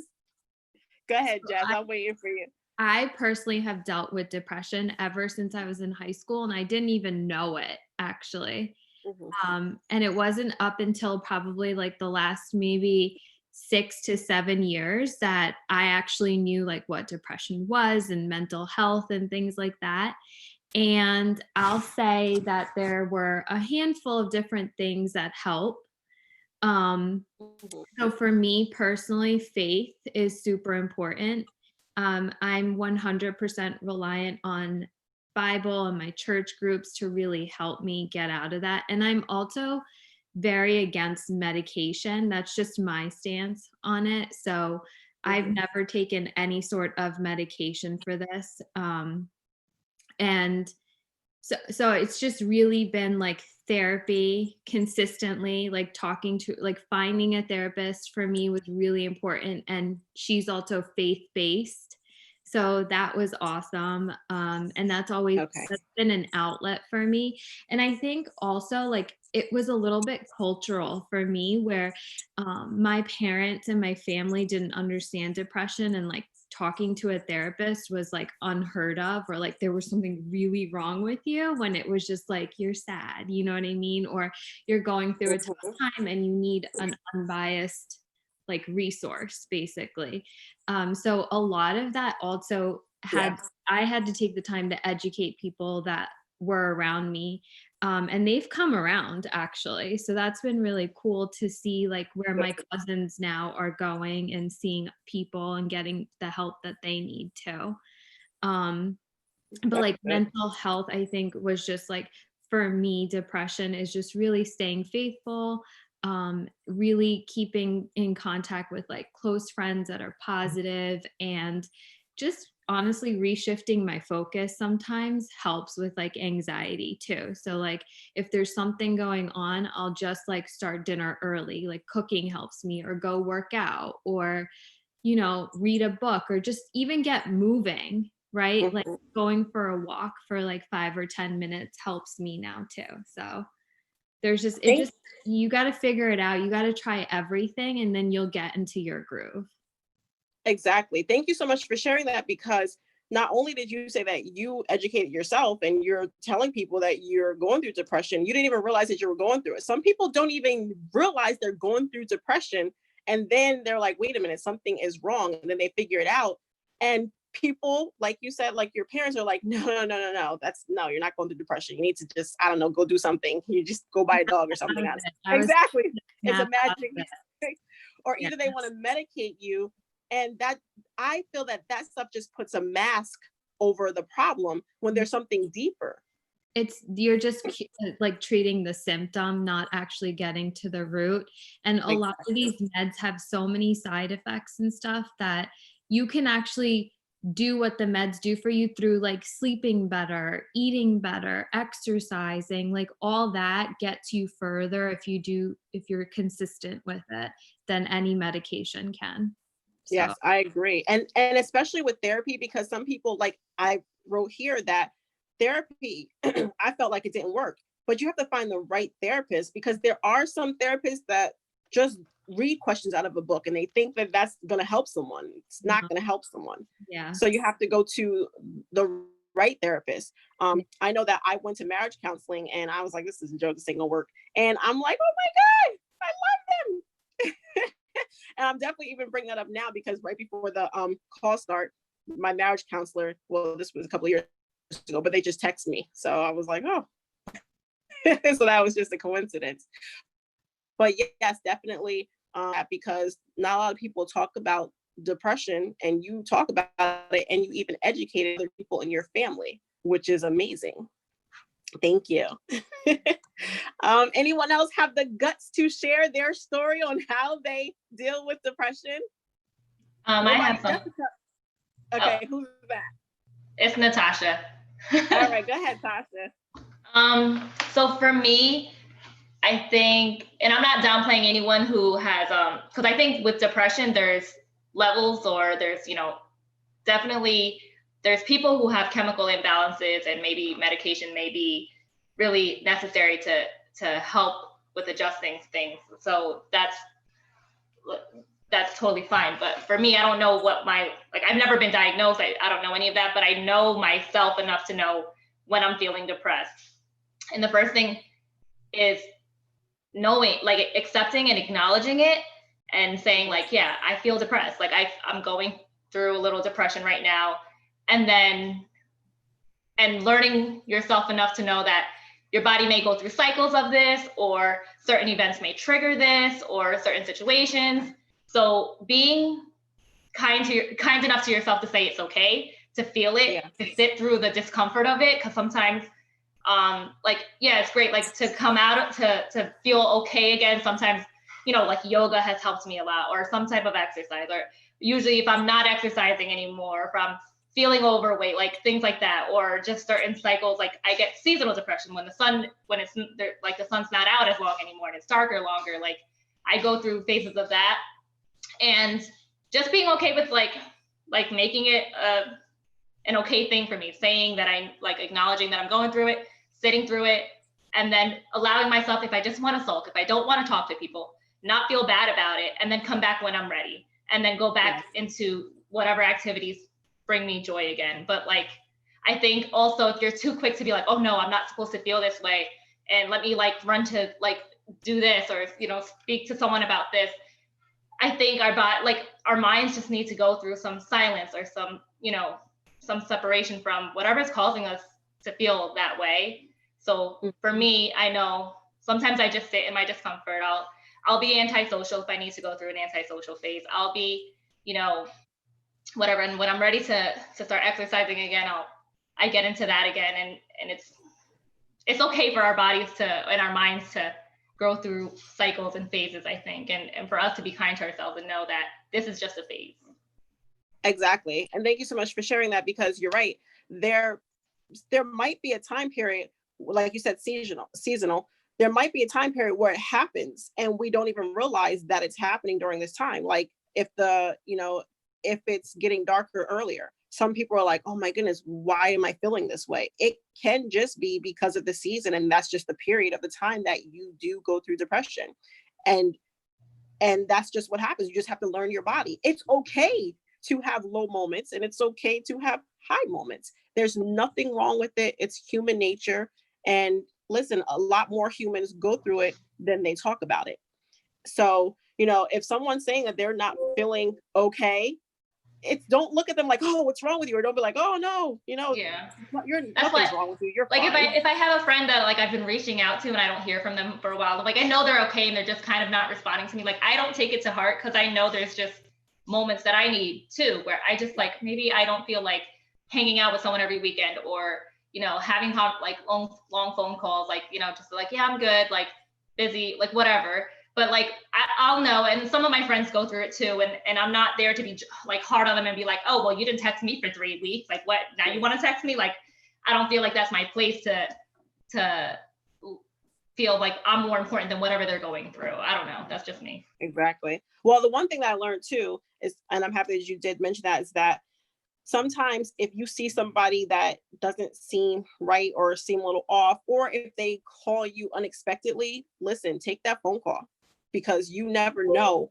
Go ahead, Jess. I'm waiting for you. I personally have dealt with depression ever since I was in high school, and I didn't even know it, actually. Mm-hmm. And it wasn't up until probably like the last maybe 6 to 7 years that I actually knew like what depression was and mental health and things like that. And I'll say that there were a handful of different things that help. So for me personally, faith is super important. I'm 100% reliant on Bible and my church groups to really help me get out of that. And I'm also very against medication. That's just my stance on it. So I've never taken any sort of medication for this. And so it's just really been like therapy consistently, like talking to, like finding a therapist for me was really important. And she's also faith-based. So that was awesome. And that's always that's been an outlet for me. And I think also like it was a little bit cultural for me where my parents and my family didn't understand depression, and like talking to a therapist was like unheard of, or like there was something really wrong with you, when it was just like you're sad, you know what I mean? Or you're going through a tough time and you need an unbiased like resource basically. So a lot of that also I had to take the time to educate people that were around me. And they've come around actually. So that's been really cool to see like where my cousins now are going and seeing people and getting the help that they need too. But like mental health, I think was just like, for me, depression is just really staying faithful, really keeping in contact with like close friends that are positive, and just honestly reshifting my focus sometimes helps with like anxiety too. So like if there's something going on, I'll just like start dinner early, like cooking helps me, or go work out, or read a book, or just even get moving, right? Like going for a walk for like 5 or 10 minutes helps me now too. So there's just you got to figure it out. You got to try everything, and then you'll get into your groove. Exactly. Thank you so much for sharing that, because not only did you say that you educated yourself and you're telling people that you're going through depression, you didn't even realize that you were going through it. Some people don't even realize they're going through depression, and then they're like, wait a minute, something is wrong. And then they figure it out. And people, like you said, like your parents are like, no, you're not going through depression. You need to just, I don't know, go do something. You just go buy a dog or something else. Exactly. It's a magic. Or either they want to medicate you. And that, I feel that stuff just puts a mask over the problem when there's something deeper. You're just like treating the symptom, not actually getting to the root. And a lot of these meds have so many side effects and stuff that you can actually do what the meds do for you through like sleeping better, eating better, exercising, like all that gets you further if you're consistent with it than any medication can. So. Yes, I agree. And especially with therapy, because some people, like I wrote here, that therapy, I felt like it didn't work. But you have to find the right therapist, because there are some therapists that just read questions out of a book and they think that that's going to help someone. It's not going to help someone. Yeah. So you have to go to the right therapist. I know that I went to marriage counseling and I was like, this isn't joke, this ain't gonna work. And I'm like, oh my God, I love them. And I'm definitely even bringing that up now, because right before the call start, my marriage counselor, well, this was a couple of years ago, but they just text me. So I was like, oh. So that was just a coincidence. But yes, definitely, because not a lot of people talk about depression, and you talk about it and you even educate other people in your family, which is amazing. Thank you. Anyone else have the guts to share their story on how they deal with depression? I have some. Okay, who's that? It's Natasha. All right, go ahead, Tasha. So for me, I think, and I'm not downplaying anyone who has, because I think with depression, there's levels, or there's, definitely there's people who have chemical imbalances, and maybe medication may be really necessary to help with adjusting things. So that's totally fine. But for me, I don't know what I've never been diagnosed. I don't know any of that, but I know myself enough to know when I'm feeling depressed. And the first thing is knowing, accepting and acknowledging it, and saying yeah, I feel depressed. I'm going through a little depression right now. And learning yourself enough to know that your body may go through cycles of this, or certain events may trigger this, or certain situations. So being kind enough to yourself to say it's okay to feel it, to sit through the discomfort of it. Because sometimes it's great, to come out, to feel okay again. Sometimes, yoga has helped me a lot, or some type of exercise, or usually if I'm not exercising anymore, if I'm feeling overweight, things like that, or just certain cycles, I get seasonal depression when the sun's not out as long anymore and it's darker longer. I go through phases of that, and just being okay with making it an okay thing for me, saying that I'm acknowledging that I'm going through it, sitting through it, and then allowing myself, if I just want to sulk, if I don't want to talk to people, not feel bad about it, and then come back when I'm ready, and then go back into whatever activities bring me joy again. But I think also, if you're too quick to be oh no, I'm not supposed to feel this way, and let me run to do this, or speak to someone about this, I think our minds just need to go through some silence, or some some separation from whatever's causing us to feel that way. So for me, I know sometimes I just sit in my discomfort. I'll be antisocial if I need to go through an antisocial phase. I'll be, whatever. And when I'm ready to start exercising again, I get into that again. And it's okay for our bodies and our minds to go through cycles and phases, I think, and for us to be kind to ourselves and know that this is just a phase. Exactly. And thank you so much for sharing that, because you're right. There might be a time period, like you said, seasonal. There might be a time period where it happens and we don't even realize that it's happening during this time. If if it's getting darker earlier, some people are like, oh my goodness, why am I feeling this way? It can just be because of the season. And that's just the period of the time that you do go through depression. And that's just what happens. You just have to learn your body. It's okay to have low moments, and it's okay to have high moments. There's nothing wrong with it. It's human nature. And listen, a lot more humans go through it than they talk about it. So, if someone's saying that they're not feeling okay, don't look at them oh, what's wrong with you? Or don't be oh no, nothing's wrong with you. You're fine. If I have a friend that I've been reaching out to and I don't hear from them for a while, I know they're okay and they're just kind of not responding to me. I don't take it to heart, because I know there's just moments that I need too, where I just maybe I don't feel like hanging out with someone every weekend, or having long phone calls, just yeah, I'm good, busy, whatever. But I'll know, and some of my friends go through it too, and I'm not there to be hard on them and be oh, well, you didn't text me for 3 weeks, what, now you want to text me? I don't feel like that's my place to feel I'm more important than whatever they're going through. I don't know, that's just me. Exactly. Well, the one thing that I learned too is, and I'm happy that you did mention that, is that Sometimes if you see somebody that doesn't seem right or seem a little off, or if they call you unexpectedly, listen, take that phone call, because you never know.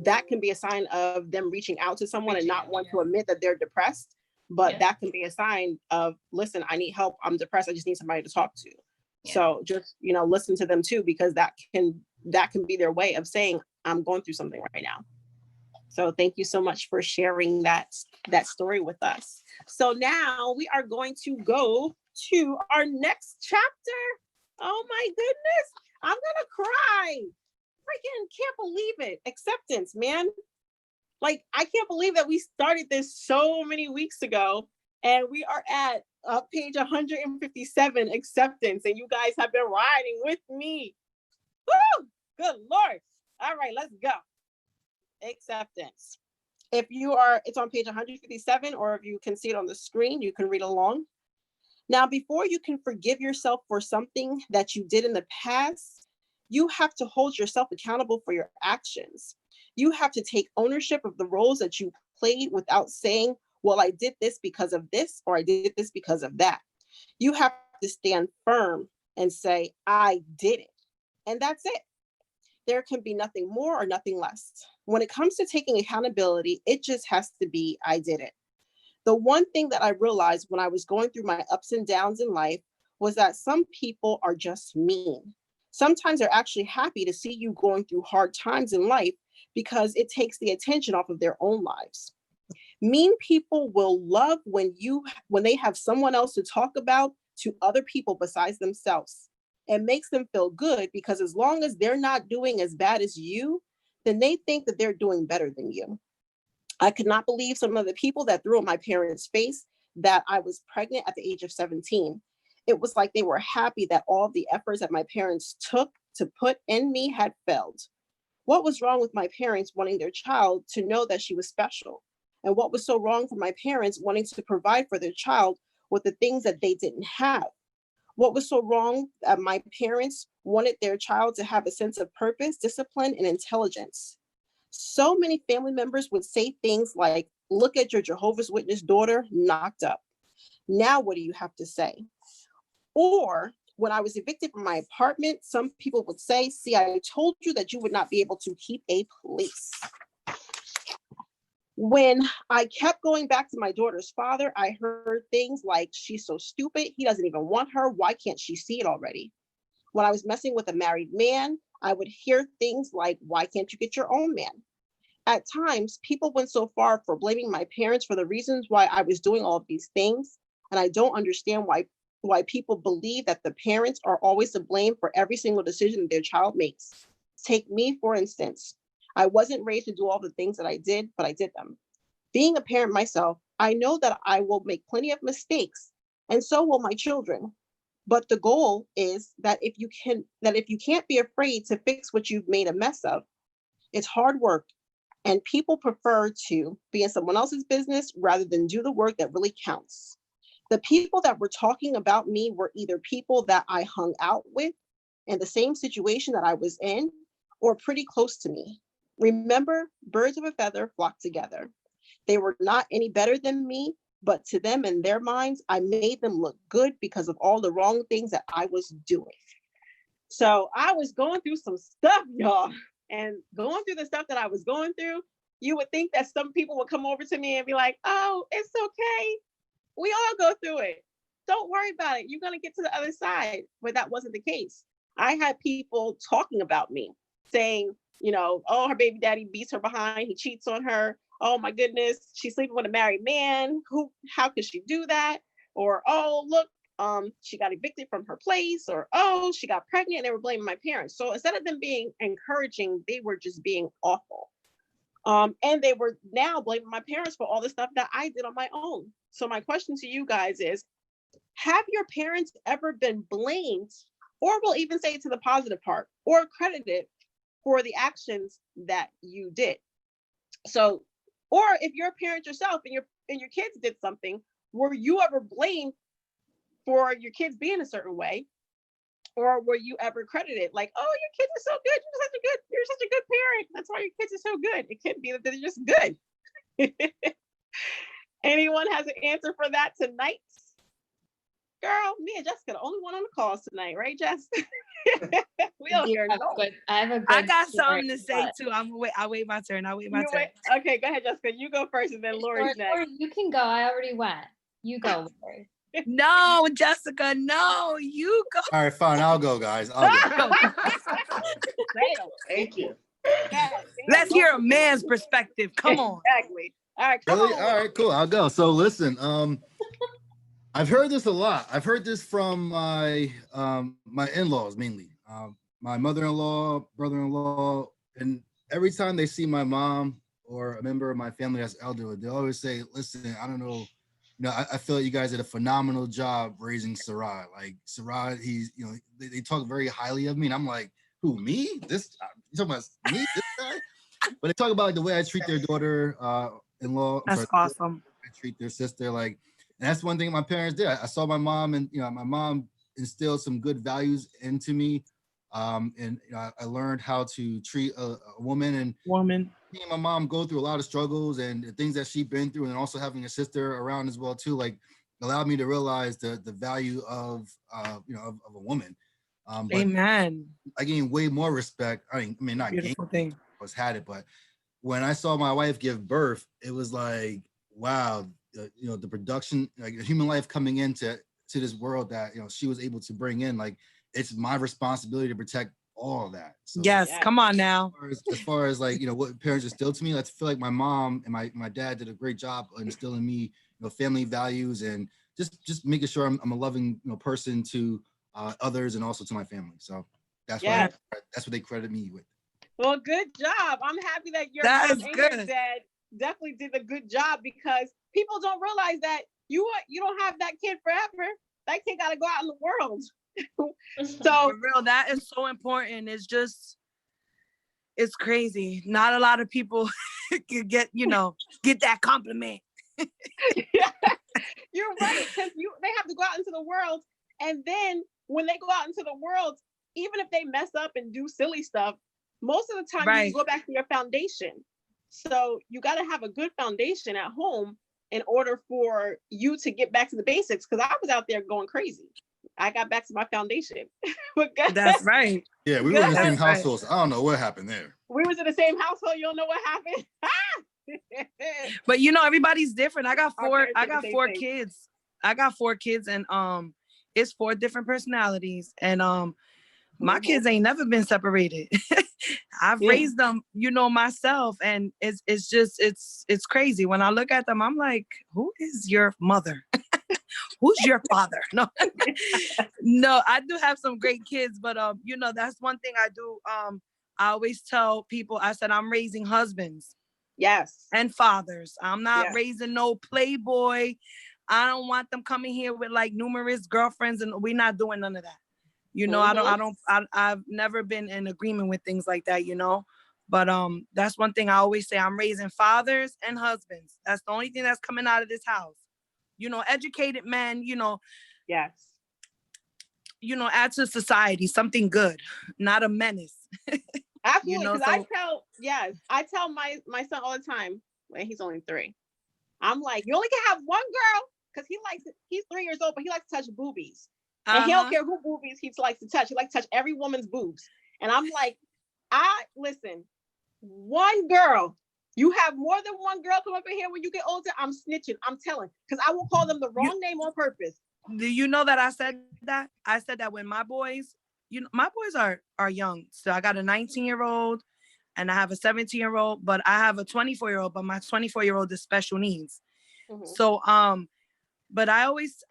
That can be a sign of them reaching out to someone and not want to admit that they're depressed. But that can be a sign of, listen, I need help. I'm depressed. I just need somebody to talk to. So just, listen to them too, because that can be their way of saying, I'm going through something right now. So thank you so much for sharing that story with us. So now we are going to go to our next chapter. Oh my goodness, I'm gonna cry. Freaking can't believe it. Acceptance, man. Like, I can't believe that we started this so many weeks ago, and we are at page 157, acceptance, and you guys have been riding with me. Woo! Good Lord. All right, let's go. Acceptance. It's on page 157, or if you can see it on the screen, you can read along. Now, before you can forgive yourself for something that you did in the past, you have to hold yourself accountable for your actions. You have to take ownership of the roles that you played without saying, well, I did this because of this, or I did this because of that. You have to stand firm and say, I did it. And that's it. There can be nothing more or nothing less. When it comes to taking accountability, it just has to be, I did it. The one thing that I realized when I was going through my ups and downs in life was that some people are just mean. Sometimes they're actually happy to see you going through hard times in life because it takes the attention off of their own lives. Mean people will love when they have someone else to talk about to other people besides themselves. It makes them feel good because as long as they're not doing as bad as you, then they think that they're doing better than you. I could not believe some of the people that threw in my parents' face that I was pregnant at the age of 17. It was like they were happy that all the efforts that my parents took to put in me had failed. What was wrong with my parents wanting their child to know that she was special? And what was so wrong for my parents wanting to provide for their child with the things that they didn't have? What was so wrong that my parents wanted their child to have a sense of purpose, discipline, and intelligence? So many family members would say things like, look at your Jehovah's Witness daughter knocked up. Now what do you have to say? Or when I was evicted from my apartment, some people would say, see, I told you that you would not be able to keep a place. When I kept going back to my daughter's father, I heard things like, she's so stupid, he doesn't even want her, why can't she see it already? When I was messing with a married man, I would hear things like, why can't you get your own man? At times, people went so far for blaming my parents for the reasons why I was doing all of these things, and I don't understand why people believe that the parents are always to blame for every single decision that their child makes. Take me, for instance. I wasn't raised to do all the things that I did, but I did them. Being a parent myself, I know that I will make plenty of mistakes, and so will my children. But the goal is that if you can't be afraid to fix what you've made a mess of, it's hard work, and people prefer to be in someone else's business rather than do the work that really counts. The people that were talking about me were either people that I hung out with in the same situation that I was in, or pretty close to me. Remember, birds of a feather flock together. They were not any better than me, but to them in their minds, I made them look good because of all the wrong things that I was doing. So I was going through some stuff, y'all, and going through the stuff that I was going through, you would think that some people would come over to me and be like, oh, it's okay. We all go through it. Don't worry about it. You're going to get to the other side. But that wasn't the case. I had people talking about me saying, oh, her baby daddy beats her behind. He cheats on her. Oh my goodness, she's sleeping with a married man. How could she do that? Or, oh, look, she got evicted from her place, or, oh, she got pregnant, and they were blaming my parents. So instead of them being encouraging, they were just being awful. And they were now blaming my parents for all the stuff that I did on my own. So my question to you guys is, have your parents ever been blamed, or we'll even say to the positive part, or credited for the actions that you did? So, or if you're a parent yourself and your kids did something, were you ever blamed for your kids being a certain way? Or were you ever credited like, oh, your kids are so good, you're such a good parent, that's why your kids are so good? It could be that they're just good. Anyone has an answer for that tonight? Girl, me and Jessica the only one on the calls tonight, right, Jess? We don't hear no. I have a good I got story, something to say but- too. I'll wait my turn. You wait. Okay, go ahead, Jessica. You go first, and then Lori's next. Lori, you can go. I already went. You go, Lori. No, Jessica, no, you go. All right, fine. I'll go, guys. I'll go. Thank you. Let's hear a man's perspective. Come on. Exactly. All right, come Really? on. All right, cool. I'll go. So listen, I've heard this a lot. I've heard this from my my in-laws mainly. My mother-in-law, brother-in-law, and every time they see my mom or a member of my family that's elderly, they always say, "Listen, I don't know, I feel like you guys did a phenomenal job raising Sarad. Like Sarad, he's, they talk very highly of me, and I'm like, who, me? This you talking about me? This guy?" But they talk about like the way I treat their daughter-in-law. That's awesome. I treat their sister like, and that's one thing my parents did. I saw my mom, and my mom instilled some good values into me. And I learned how to treat a woman, and me and my mom go through a lot of struggles and the things that she's been through, and also having a sister around as well too, like allowed me to realize the value of of a woman. But Amen. I gained way more respect. I mean not Beautiful gained, thing. I was had it, but when I saw my wife give birth, it was like, wow, the production, like human life coming into this world that she was able to bring in, like it's my responsibility to protect all of that. So Yes, come on now. as far as like what parents instilled to me, I feel like my mom and my dad did a great job instilling in me family values, and just making sure I'm a loving person to others and also to my family. So that's what they credit me with. Well, good job. I'm happy that your That mom is and good. your dad definitely did a good job, because people don't realize that you don't have that kid forever. That kid got to go out in the world. So for real, that is so important. It's crazy. Not a lot of people can get that compliment. You're right, because they have to go out into the world, and then when they go out into the world, even if they mess up and do silly stuff, most of the time you go back to your foundation. So you got to have a good foundation at home in order for you to get back to the basics. Because I was out there going crazy. I got back to my foundation. That's right. Yeah, we were in the same household. So I don't know what happened there. We was in the same household. You don't know what happened. But everybody's different. I got four kids. I got 4 kids, and it's 4 different personalities, and my kids ain't never been separated. I've raised them, myself, and it's crazy. When I look at them, I'm like, who is your mother? Who's your father? No, no, I do have some great kids, but that's one thing I do. I always tell people, I said, I'm raising husbands. Yes. And fathers. I'm not raising no playboy. I don't want them coming here with like numerous girlfriends, and we're not doing none of that. I've never been in agreement with things like that, but that's one thing I always say. I'm raising fathers and husbands. That's the only thing that's coming out of this house. Educated men, yes. Add to society something good, not a menace. Absolutely. Because I tell my son all the time, when he's only 3, I'm like, you only can have one girl, because he's 3 years old, but he likes to touch boobies. And he don't care who boobies he likes to touch. He likes to touch every woman's boobs. And I'm like, listen, one girl. You have more than one girl come up in here when you get older, I'm snitching. I'm telling, because I will call them the wrong name on purpose. Do you know that I said that? I said that when my boys, my boys are young. So I got a 19-year-old and I have a 17-year-old, but I have a 24-year-old, but my 24-year-old is special needs. Mm-hmm. So, but I always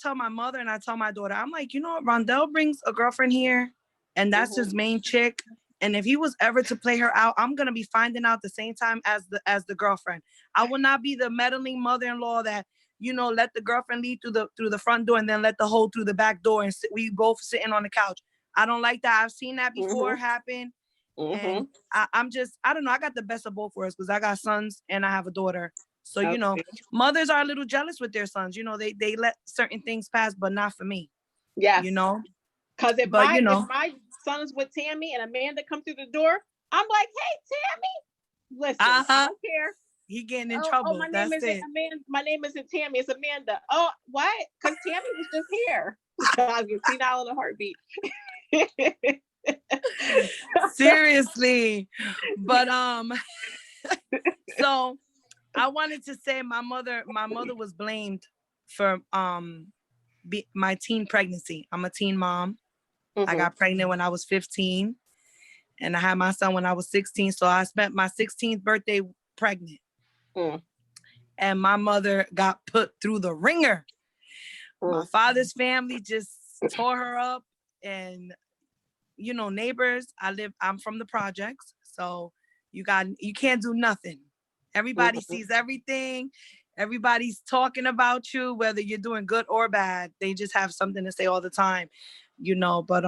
tell my mother and I tell my daughter, I'm like, Rondell brings a girlfriend here, and that's his main chick. And if he was ever to play her out, I'm gonna be finding out the same time as the girlfriend. I will not be the meddling mother-in-law that let the girlfriend lead through the front door and then let the hoe through the back door, and we both sitting on the couch. I don't like that. I've seen that before happen, and I don't know. I got the best of both worlds, because I got sons and I have a daughter. So mothers are a little jealous with their sons. They let certain things pass, but not for me. Yeah. Because if my son's with Tammy and Amanda come through the door, I'm like, hey, Tammy, listen, I don't care. He getting in Oh, trouble. my name That's isn't it. Amanda. My name isn't Tammy. It's Amanda. Oh, what? Because Tammy was just here. I can see now in a heartbeat. Seriously. But so I wanted to say my mother was blamed for my teen pregnancy. I'm a teen mom. I got pregnant when I was 15 and I had my son when I was 16. So I spent my 16th birthday pregnant. And my mother got put through the ringer. My father's family just tore her up, and you know, neighbors. I'm from the projects, so you can't do nothing. Everybody sees everything. Everybody's talking about you, whether you're doing good or bad. They just have something to say all the time, you know. But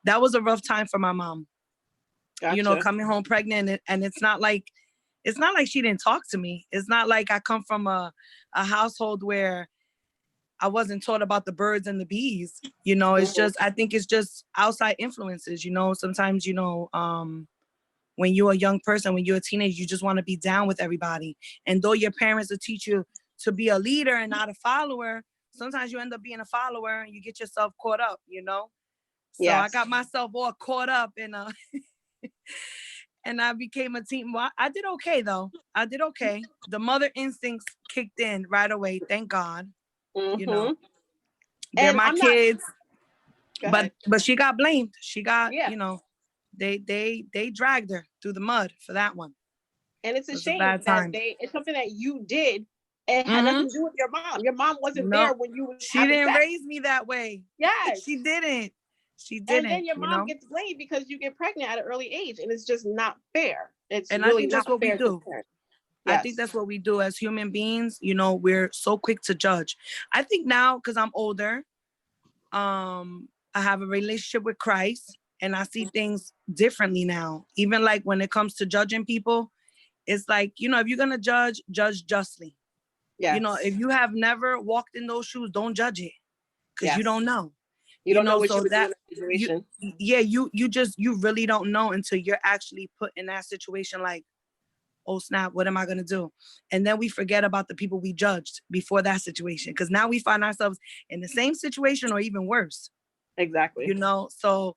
that was a rough time for my mom. Gotcha. You know, coming home pregnant, and it's not like she didn't talk to me. It's not like I come from a household where I wasn't taught about the birds and the bees. You know, it's just, I think it's just outside influences, you know. Sometimes, you know, when you're a young person, when you're a teenager, you just want to be down with everybody. And though your parents will teach you to be a leader and not a follower, sometimes you end up being a follower and you get yourself caught up, you know? So I got myself all caught up in and I became a teen. Well, I did okay though. I did okay. The mother instincts kicked in right away. Thank God. You know, they're And my I'm kids. But she got blamed. She got, Yeah. you know, they dragged her through the mud for that one. And it's a It was shame bad that time. it's something that you did. It had nothing to do with your mom. Your mom wasn't there when you was She having didn't sex. raise me that way. Yes. She didn't. She And didn't. then your you mom know? gets blamed because you get pregnant at an early age, and it's just not fair. It's And I really think not that's what we fair to do. parents. I think that's what we do as human beings. You know, we're so quick to judge. I think now, because I'm older, I have a relationship with Christ and I see things differently now. Even like when it comes to judging people, it's like, you know, if you're gonna judge justly. You know, if you have never walked in those shoes, don't judge it. Because you don't know. You don't know what so you would do in that that situation. you really don't know until you're actually put in that situation, like, oh snap, what am I gonna do? And then we forget about the people we judged before that situation, because now we find ourselves in the same situation or even worse. Exactly. You know, so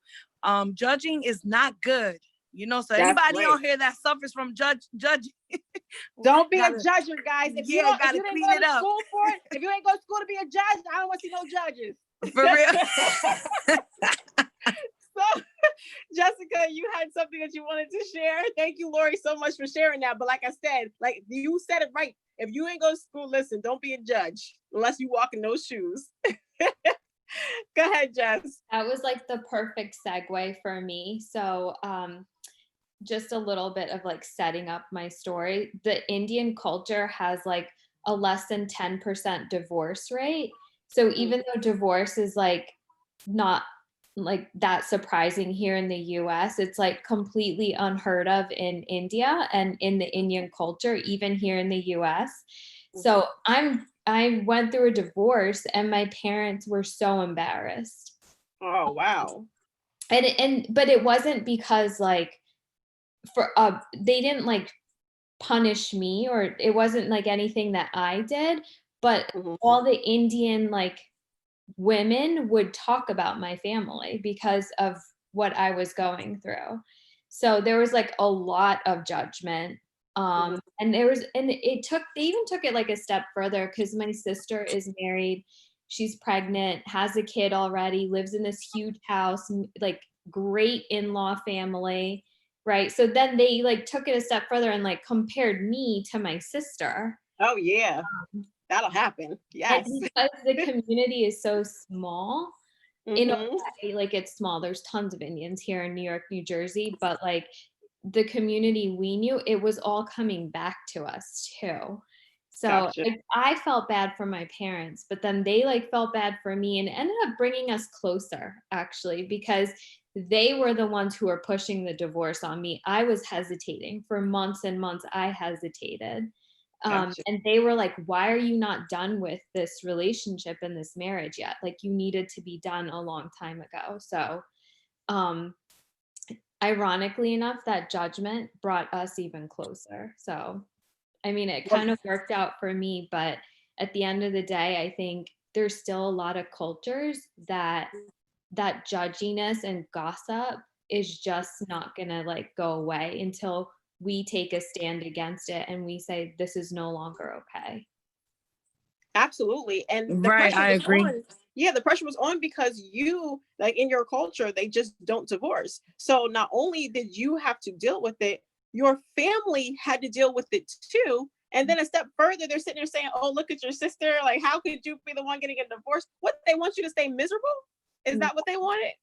judging is not good. You know, so That's anybody right. on here that suffers from judging, don't be a judger, guys. If you gotta didn't clean go it to up. school for it, if you ain't go to school to be a judge, I don't want to see no judges. For real. So, Jessica, you had something that you wanted to share. Thank you, Lori, so much for sharing that. But like I said, like you said it right. If you ain't go to school, listen, don't be a judge unless you walk in those shoes. Go ahead, Jess. That was like the perfect segue for me. So just a little bit of like setting up my story. The Indian culture has like a less than 10% divorce rate. So even though divorce is like not like that surprising here in the US, it's like completely unheard of in India and in the Indian culture, even here in the US. So I went through a divorce and my parents were so embarrassed. Oh, wow. But it wasn't because like they didn't like punish me, or it wasn't like anything that I did, but all the Indian like women would talk about my family because of what I was going through. So there was like a lot of judgment. And they even took it like a step further, because my sister is married, she's pregnant, has a kid already, lives in this huge house, like great in-law family, right? So then they like took it a step further and like compared me to my sister. Oh yeah. That'll happen. Yes. And because the community is so small, in a way, like it's small. There's tons of Indians here in New York, New Jersey, but like the community we knew, it was all coming back to us too. So like, I felt bad for my parents, but then they like felt bad for me and ended up bringing us closer actually, because they were the ones who were pushing the divorce on me. I was hesitating for months and months. I hesitated. And they were like, why are you not done with this relationship and this marriage yet? Like you needed to be done a long time ago. So ironically enough, that judgment brought us even closer. So I mean, it kind of worked out for me, but at the end of the day, I think there's still a lot of cultures that judginess and gossip is just not gonna like go away until we take a stand against it and we say this is no longer okay. Absolutely. And the Right, pressure I was agree. on. Yeah, the pressure was on because you, like in your culture, they just don't divorce. So not only did you have to deal with it, your family had to deal with it too. And then a step further, they're sitting there saying, oh, look at your sister. Like, how could you be the one getting a divorce? What, they want you to stay miserable? Is that what they wanted?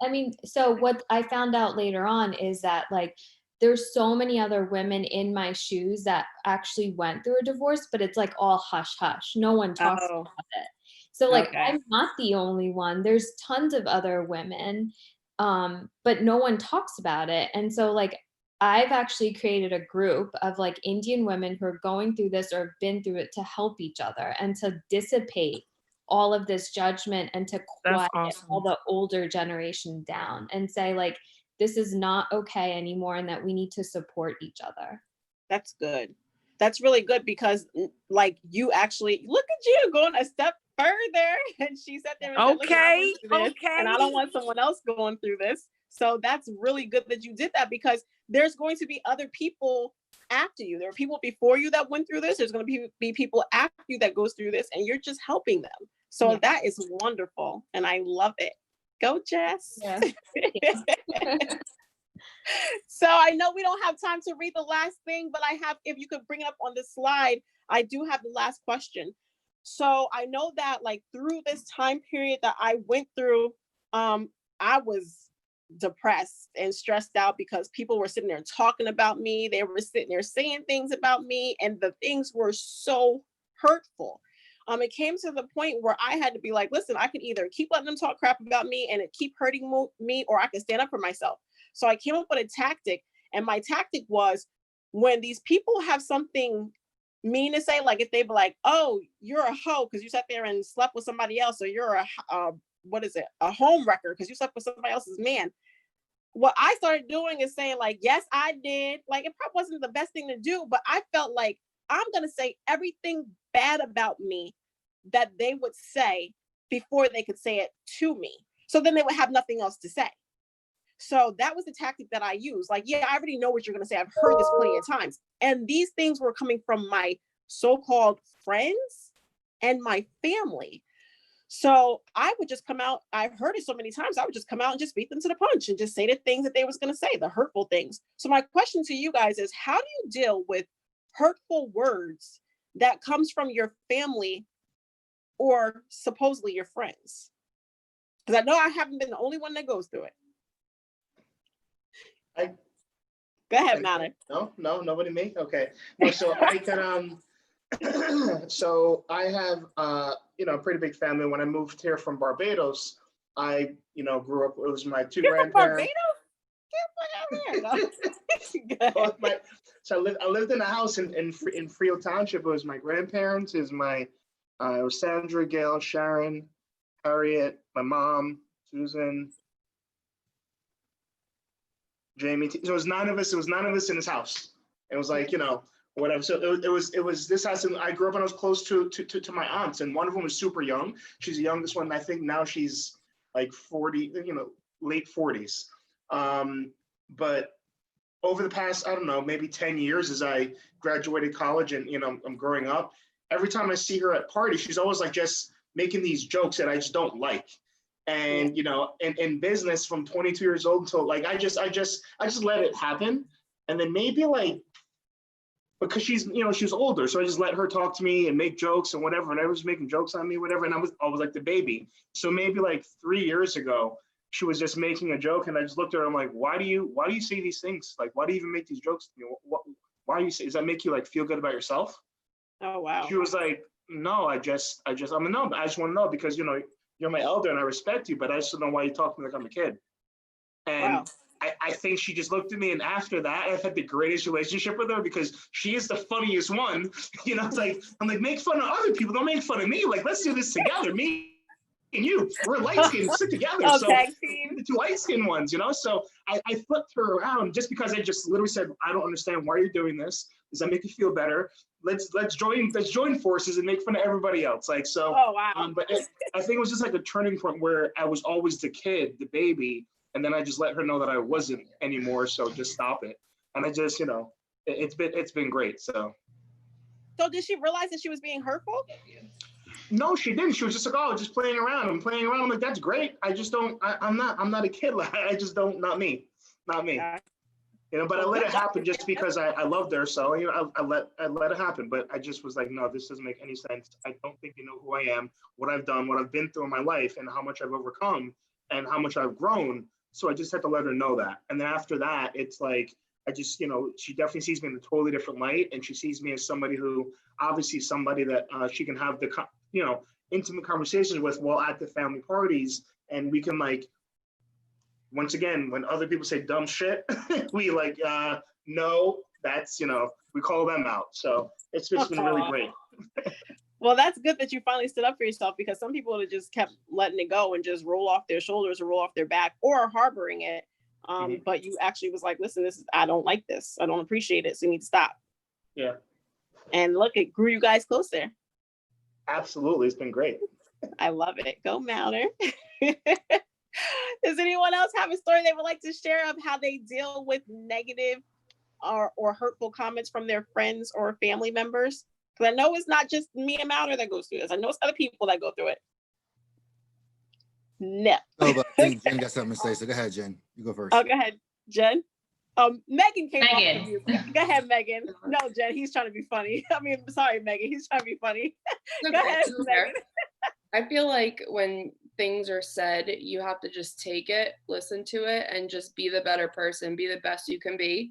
I mean, so what I found out later on is that like there's so many other women in my shoes that actually went through a divorce, but it's like all hush hush. No one talks about it. So like I'm not the only one. There's tons of other women, but no one talks about it. And so like I've actually created a group of like Indian women who are going through this or have been through it to help each other and to dissipate all of this judgment and to quiet all the older generation down and say like, this is not okay anymore and that we need to support each other. That's good. That's really good because like you actually, look at you going a step further. And she sat there and said, look, I went through this, and I don't want someone else going through this. So that's really good that you did that because there's going to be other people after you. There are people before you that went through this. There's going to be people after you that goes through this, and you're just helping them. So that is wonderful. And I love it. Go, Jess. Yeah. So I know we don't have time to read the last thing, but I have, if you could bring it up on the slide, I do have the last question. So I know that like through this time period that I went through, I was depressed and stressed out because people were sitting there talking about me. They were sitting there saying things about me, and the things were so hurtful. It came to the point where I had to be like, listen, I can either keep letting them talk crap about me and it keep hurting me, or I can stand up for myself. So I came up with a tactic, and my tactic was when these people have something mean to say, like if they be like, oh, you're a hoe because you sat there and slept with somebody else, or you're a home wrecker because you slept with somebody else's man. What I started doing is saying like, yes, I did. Like it probably wasn't the best thing to do, but I felt like I'm going to say everything bad about me that they would say before they could say it to me. So then they would have nothing else to say. So that was the tactic that I used. Like, yeah, I already know what you're going to say. I've heard this plenty of times. And these things were coming from my so-called friends and my family. So I would just come out. I've heard it so many times. I would just come out and just beat them to the punch and just say the things that they was going to say, the hurtful things. So my question to you guys is, how do you deal with hurtful words that comes from your family or supposedly your friends? Because I know I haven't been the only one that goes through it. Go ahead, Nana. No, nobody me. Okay. No, so I can. So I have a pretty big family. When I moved here from Barbados, I grew up. It was my two grandparents. So I lived in a house in Freel Township. It was my grandparents. It was Sandra, Gail, Sharon, Harriet, my mom, Susan, Jamie. So it was nine of us. It was nine of us in this house. It was like whatever. So it was this house, and I grew up and I was close to my aunts, and one of them was super young. She's the youngest one. I think now she's like 40, late 40s. But over the past, I don't know, maybe 10 years as I graduated college and, I'm growing up, every time I see her at parties, she's always like just making these jokes that I just don't like. And, in business from 22 years old until like, I just let it happen. And then maybe like, because she's older. So I just let her talk to me and make jokes and whatever. And I was making jokes on me, whatever. And I was like the baby. So maybe like 3 years ago, she was just making a joke, and I just looked at her. I'm like, why do you say these things? Like, why do you even make these jokes to me? Why do you say? Does that make you like feel good about yourself? Oh wow. She was like, no, I just want to know because you're my elder and I respect you, but I just don't know why you talk to me like I'm a kid. And wow. I think she just looked at me, and after that, I've had the greatest relationship with her because she is the funniest one. It's like I'm like, make fun of other people, don't make fun of me. Like, let's do this together, me and you, we're light skinned, stick together. Oh, So tag team. the two light skinned ones, you know? So I flipped her around just because I just literally said, I don't understand why you're doing this. Does that make you feel better? Let's join forces and make fun of everybody else. Like, so, Oh, wow. but I think it was just like a turning point where I was always the kid, the baby. And then I just let her know that I wasn't anymore. So just stop it. And I just, you know, it's been great. So did she realize that she was being hurtful? no, she didn't. She was just like, oh, just playing around. I'm playing around. I'm like, that's great. I just don't, I'm not a kid. I just don't, not me. You know, but I let it happen just because I loved her. So, you know, I let it happen. But I just was like, no, this doesn't make any sense. I don't think you know who I am, what I've done, what I've been through in my life, and how much I've overcome and how much I've grown. So I just had to let her know that. And then after that, it's like, I just, you know, she definitely sees me in a totally different light. And she sees me as somebody who, obviously somebody that she can have the, you know, intimate conversations with while at the family parties. And we can like, once again, when other people say dumb shit, we like, no, that's, you know, we call them out. So it's just been really great. Well, that's good that you finally stood up for yourself, because some people would have just kept letting it go and just roll off their shoulders or roll off their back or harboring it. But you actually was like, listen, I don't like this. I don't appreciate it. So you need to stop. Yeah. And look, it grew you guys closer. Absolutely. It's been great. I love it. Go Mounder. Does anyone else have a story they would like to share of how they deal with negative or hurtful comments from their friends or family members? Because I know it's not just me and Mounder that goes through this. I know it's other people that go through it. No. Oh, but I think Jen got something to say. So go ahead, Jen. You go first. Oh, go ahead, Jen. Megan came off the mute. Go ahead, Megan. No, Jen, he's trying to be funny. I mean, sorry, Megan. He's trying to be funny. Go ahead, Megan. I feel like when things are said, you have to just take it, listen to it, and just be the better person, be the best you can be.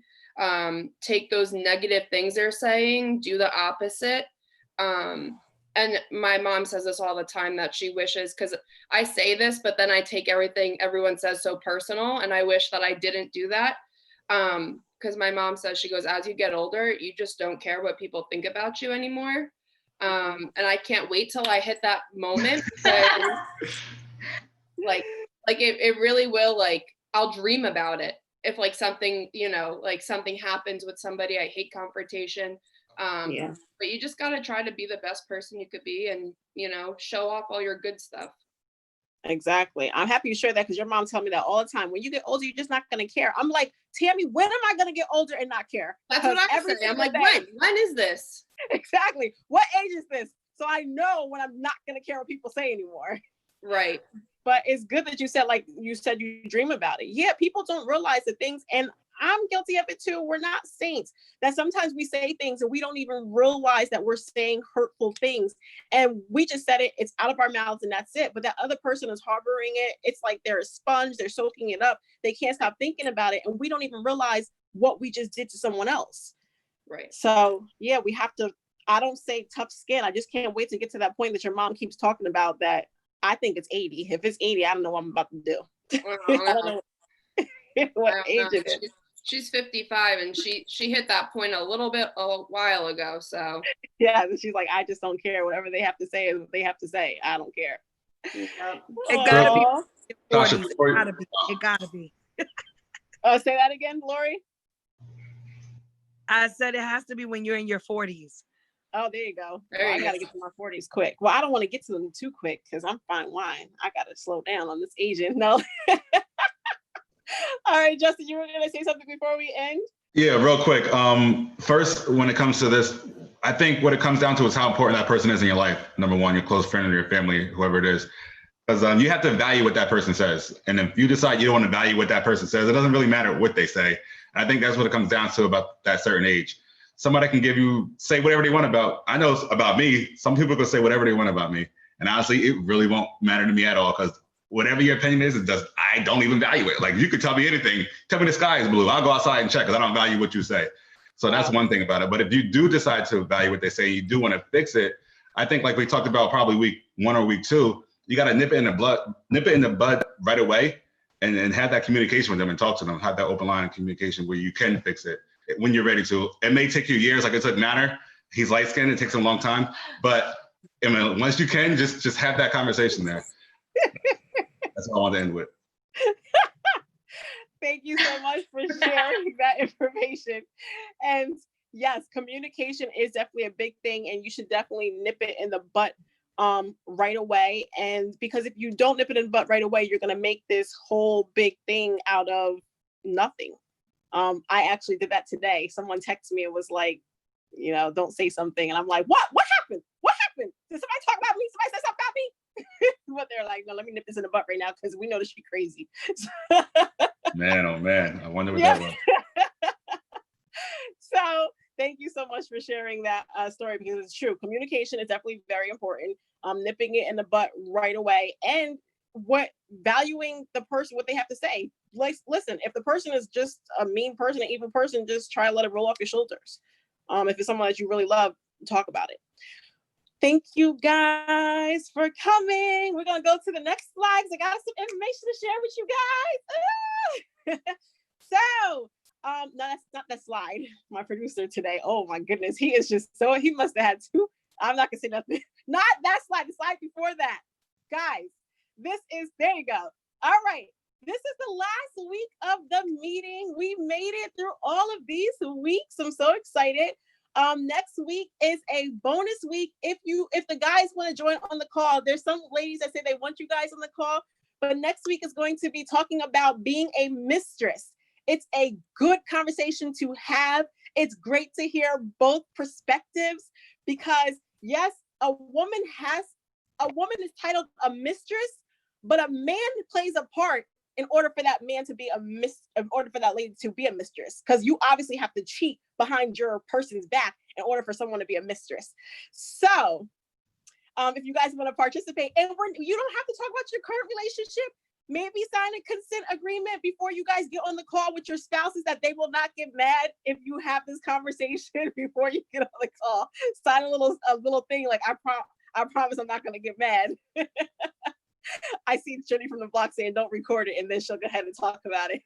Take those negative things they're saying, do the opposite. And my mom says this all the time, that she wishes, because I say this, but then I take everything everyone says so personal, and I wish that I didn't do that. Because my mom says, she goes, as you get older, you just don't care what people think about you anymore. And I can't wait till I hit that moment. like it really will, like, I'll dream about it. If like something, you know, like something happens with somebody, I hate confrontation. But you just got to try to be the best person you could be, and, you know, show off all your good stuff. Exactly. I'm happy you share that, because your mom tells me that all the time. When you get older, you're just not going to care. I'm like, Tammy, when am I going to get older and not care? That's what I say. I'm like, when is this? Exactly. What age is this? So I know when I'm not going to care what people say anymore. Right. But it's good that you said, like you said, you dream about it. Yeah, people don't realize the things, and I'm guilty of it too. We're not saints. That sometimes we say things and we don't even realize that we're saying hurtful things. And we just said it, it's out of our mouths and that's it. But that other person is harboring it. It's like they're a sponge, they're soaking it up. They can't stop thinking about it. And we don't even realize what we just did to someone else. Right. So yeah, we have to, I don't say tough skin. I just can't wait to get to that point that your mom keeps talking about, that I think it's 80. If it's 80, I don't know what I'm about to do. I don't know what age it is. She's 55, and she hit that point a while ago. So yeah, she's like, I just don't care. Whatever they have to say is what they have to say. I don't care. It gotta be. It gotta be. Say that again, Lori. I said it has to be when you're in your 40s. Oh, there you go. I gotta get to my 40s quick. Well, I don't want to get to them too quick, because I'm fine wine. I gotta slow down on this aging. No. All right, Justin, you were gonna say something before we end? Yeah, real quick. First, when it comes to this, I think what it comes down to is how important that person is in your life. Number one, your close friend or your family, whoever it is. Because you have to value what that person says. And if you decide you don't want to value what that person says, it doesn't really matter what they say. I think that's what it comes down to about that certain age. Somebody can say whatever they want about, I know about me, some people can say whatever they want about me. And honestly, it really won't matter to me at all, because whatever your opinion is, I don't even value it. Like, you could tell me anything, tell me the sky is blue, I'll go outside and check, because I don't value what you say. So that's one thing about it. But if you do decide to value what they say, you do want to fix it, I think, like we talked about probably week 1 or week 2, you got to nip it in the bud right away, and have that communication with them and talk to them, have that open line of communication where you can fix it when you're ready to. It may take you years, like it took Matter. He's light skinned, it takes him a long time, but I mean, once you can, just have that conversation there. That's what I want to end with. Thank you so much for sharing that information. And yes, communication is definitely a big thing, and you should definitely nip it in the butt right away. And because if you don't nip it in the butt right away, you're going to make this whole big thing out of nothing. I actually did that today. Someone texted me and was like, don't say something. And I'm like, what happened? What happened? Did somebody talk about me? Somebody say something about me? But they're like, no, let me nip this in the butt right now because we know that she's crazy. Man, oh man, I wonder what that was. So thank you so much for sharing that story, because it's true. Communication is definitely very important. Nipping it in the butt right away, and valuing the person, what they have to say. Like, listen, if the person is just a mean person, an evil person, just try to let it roll off your shoulders. If it's someone that you really love, talk about it. Thank you guys for coming. We're gonna go to the next slides. I got some information to share with you guys. So, no, that's not that slide. My producer today, oh my goodness, he must have had two. I'm not gonna say nothing. Not that slide, the slide before that. Guys, there you go. All right, this is the last week of the meeting. We made it through all of these weeks. I'm so excited. Next week is a bonus week. If the guys want to join on the call, there's some ladies that say they want you guys on the call, but next week is going to be talking about being a mistress. It's a good conversation to have. It's great to hear both perspectives, because yes, a woman is titled a mistress, but a man plays a part in order for that man to be in order for that lady to be a mistress, because you obviously have to cheat behind your person's back in order for someone to be a mistress. So if you guys want to participate, and you don't have to talk about your current relationship, maybe sign a consent agreement before you guys get on the call with your spouses that they will not get mad if you have this conversation before you get on the call. Sign a little thing like, I promise I'm not going to get mad. I see Jenny from the block saying don't record it, and then she'll go ahead and talk about it.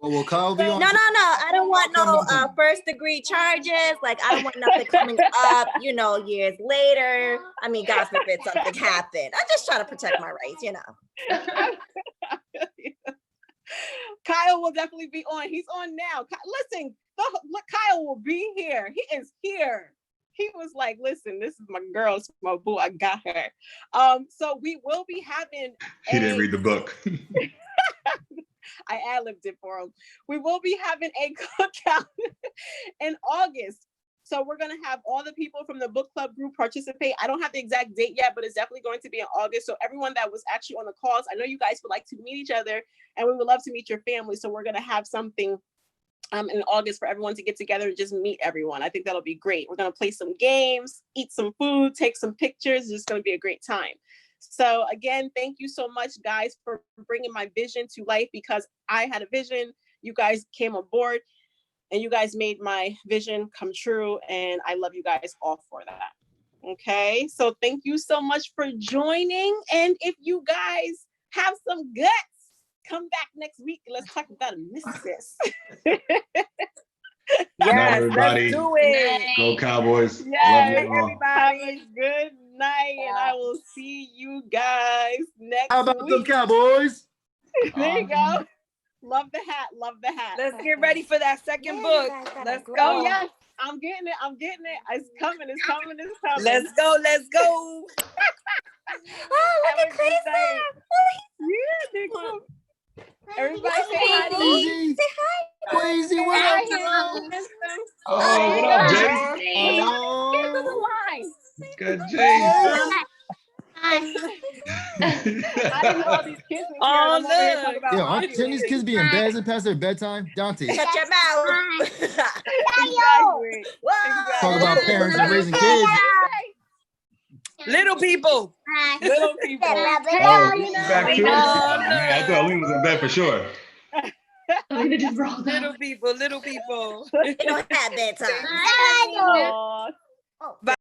Well, will Kyle be on? No. I don't want no first degree charges. Like, I don't want nothing coming up, years later. I mean, God forbid something happened. I'm just trying to protect my rights, Kyle will definitely be on. He's on now. Listen, Kyle will be here. He is here. He was like, listen, this is my girl, it's my boo, I got her. So we will be having He didn't read the book. I ad-libbed it for him. We will be having a cookout in August. So we're going to have all the people from the book club group participate. I don't have the exact date yet, but it's definitely going to be in August. So everyone that was actually on the calls, I know you guys would like to meet each other, and we would love to meet your family. So we're going to have something in August for everyone to get together and just meet everyone. I think that'll be great. We're going to play some games, eat some food, take some pictures. It's just going to be a great time. So again, thank you so much, guys, for bringing my vision to life, because I had a vision. You guys came aboard and you guys made my vision come true. And I love you guys all for that. Okay. So thank you so much for joining. And if you guys have some guts, come back next week and let's talk about a mistress. Yes, everybody. let's do it. Go Cowboys. Yes, Love you all. everybody, have a good night, and I will see you guys next How about week. them Cowboys? There you go. Love the hat. Love the hat. Let's get ready for that second book. Let's go. Oh yes, I'm getting it. It's coming. It's coming. Let's go. Oh, look at Chris. Yeah, they come. Everybody say hi. Queasy. Say hi. Queasy, what up? Oh, what up, Jay? Get to the line. Good, Jay. Hi. I didn't know all these kids was here. Oh, I'm over here talking look. about Yeah, aren't arguing. these kids be in bed and past their bedtime? Dante, Shut your mouth. Exactly. Whoa. talk about parents and raising kids. Little people. Little people. Oh, back to it. Man, I thought Lena was in bed for sure. Little people. They don't have bedtime. Aw,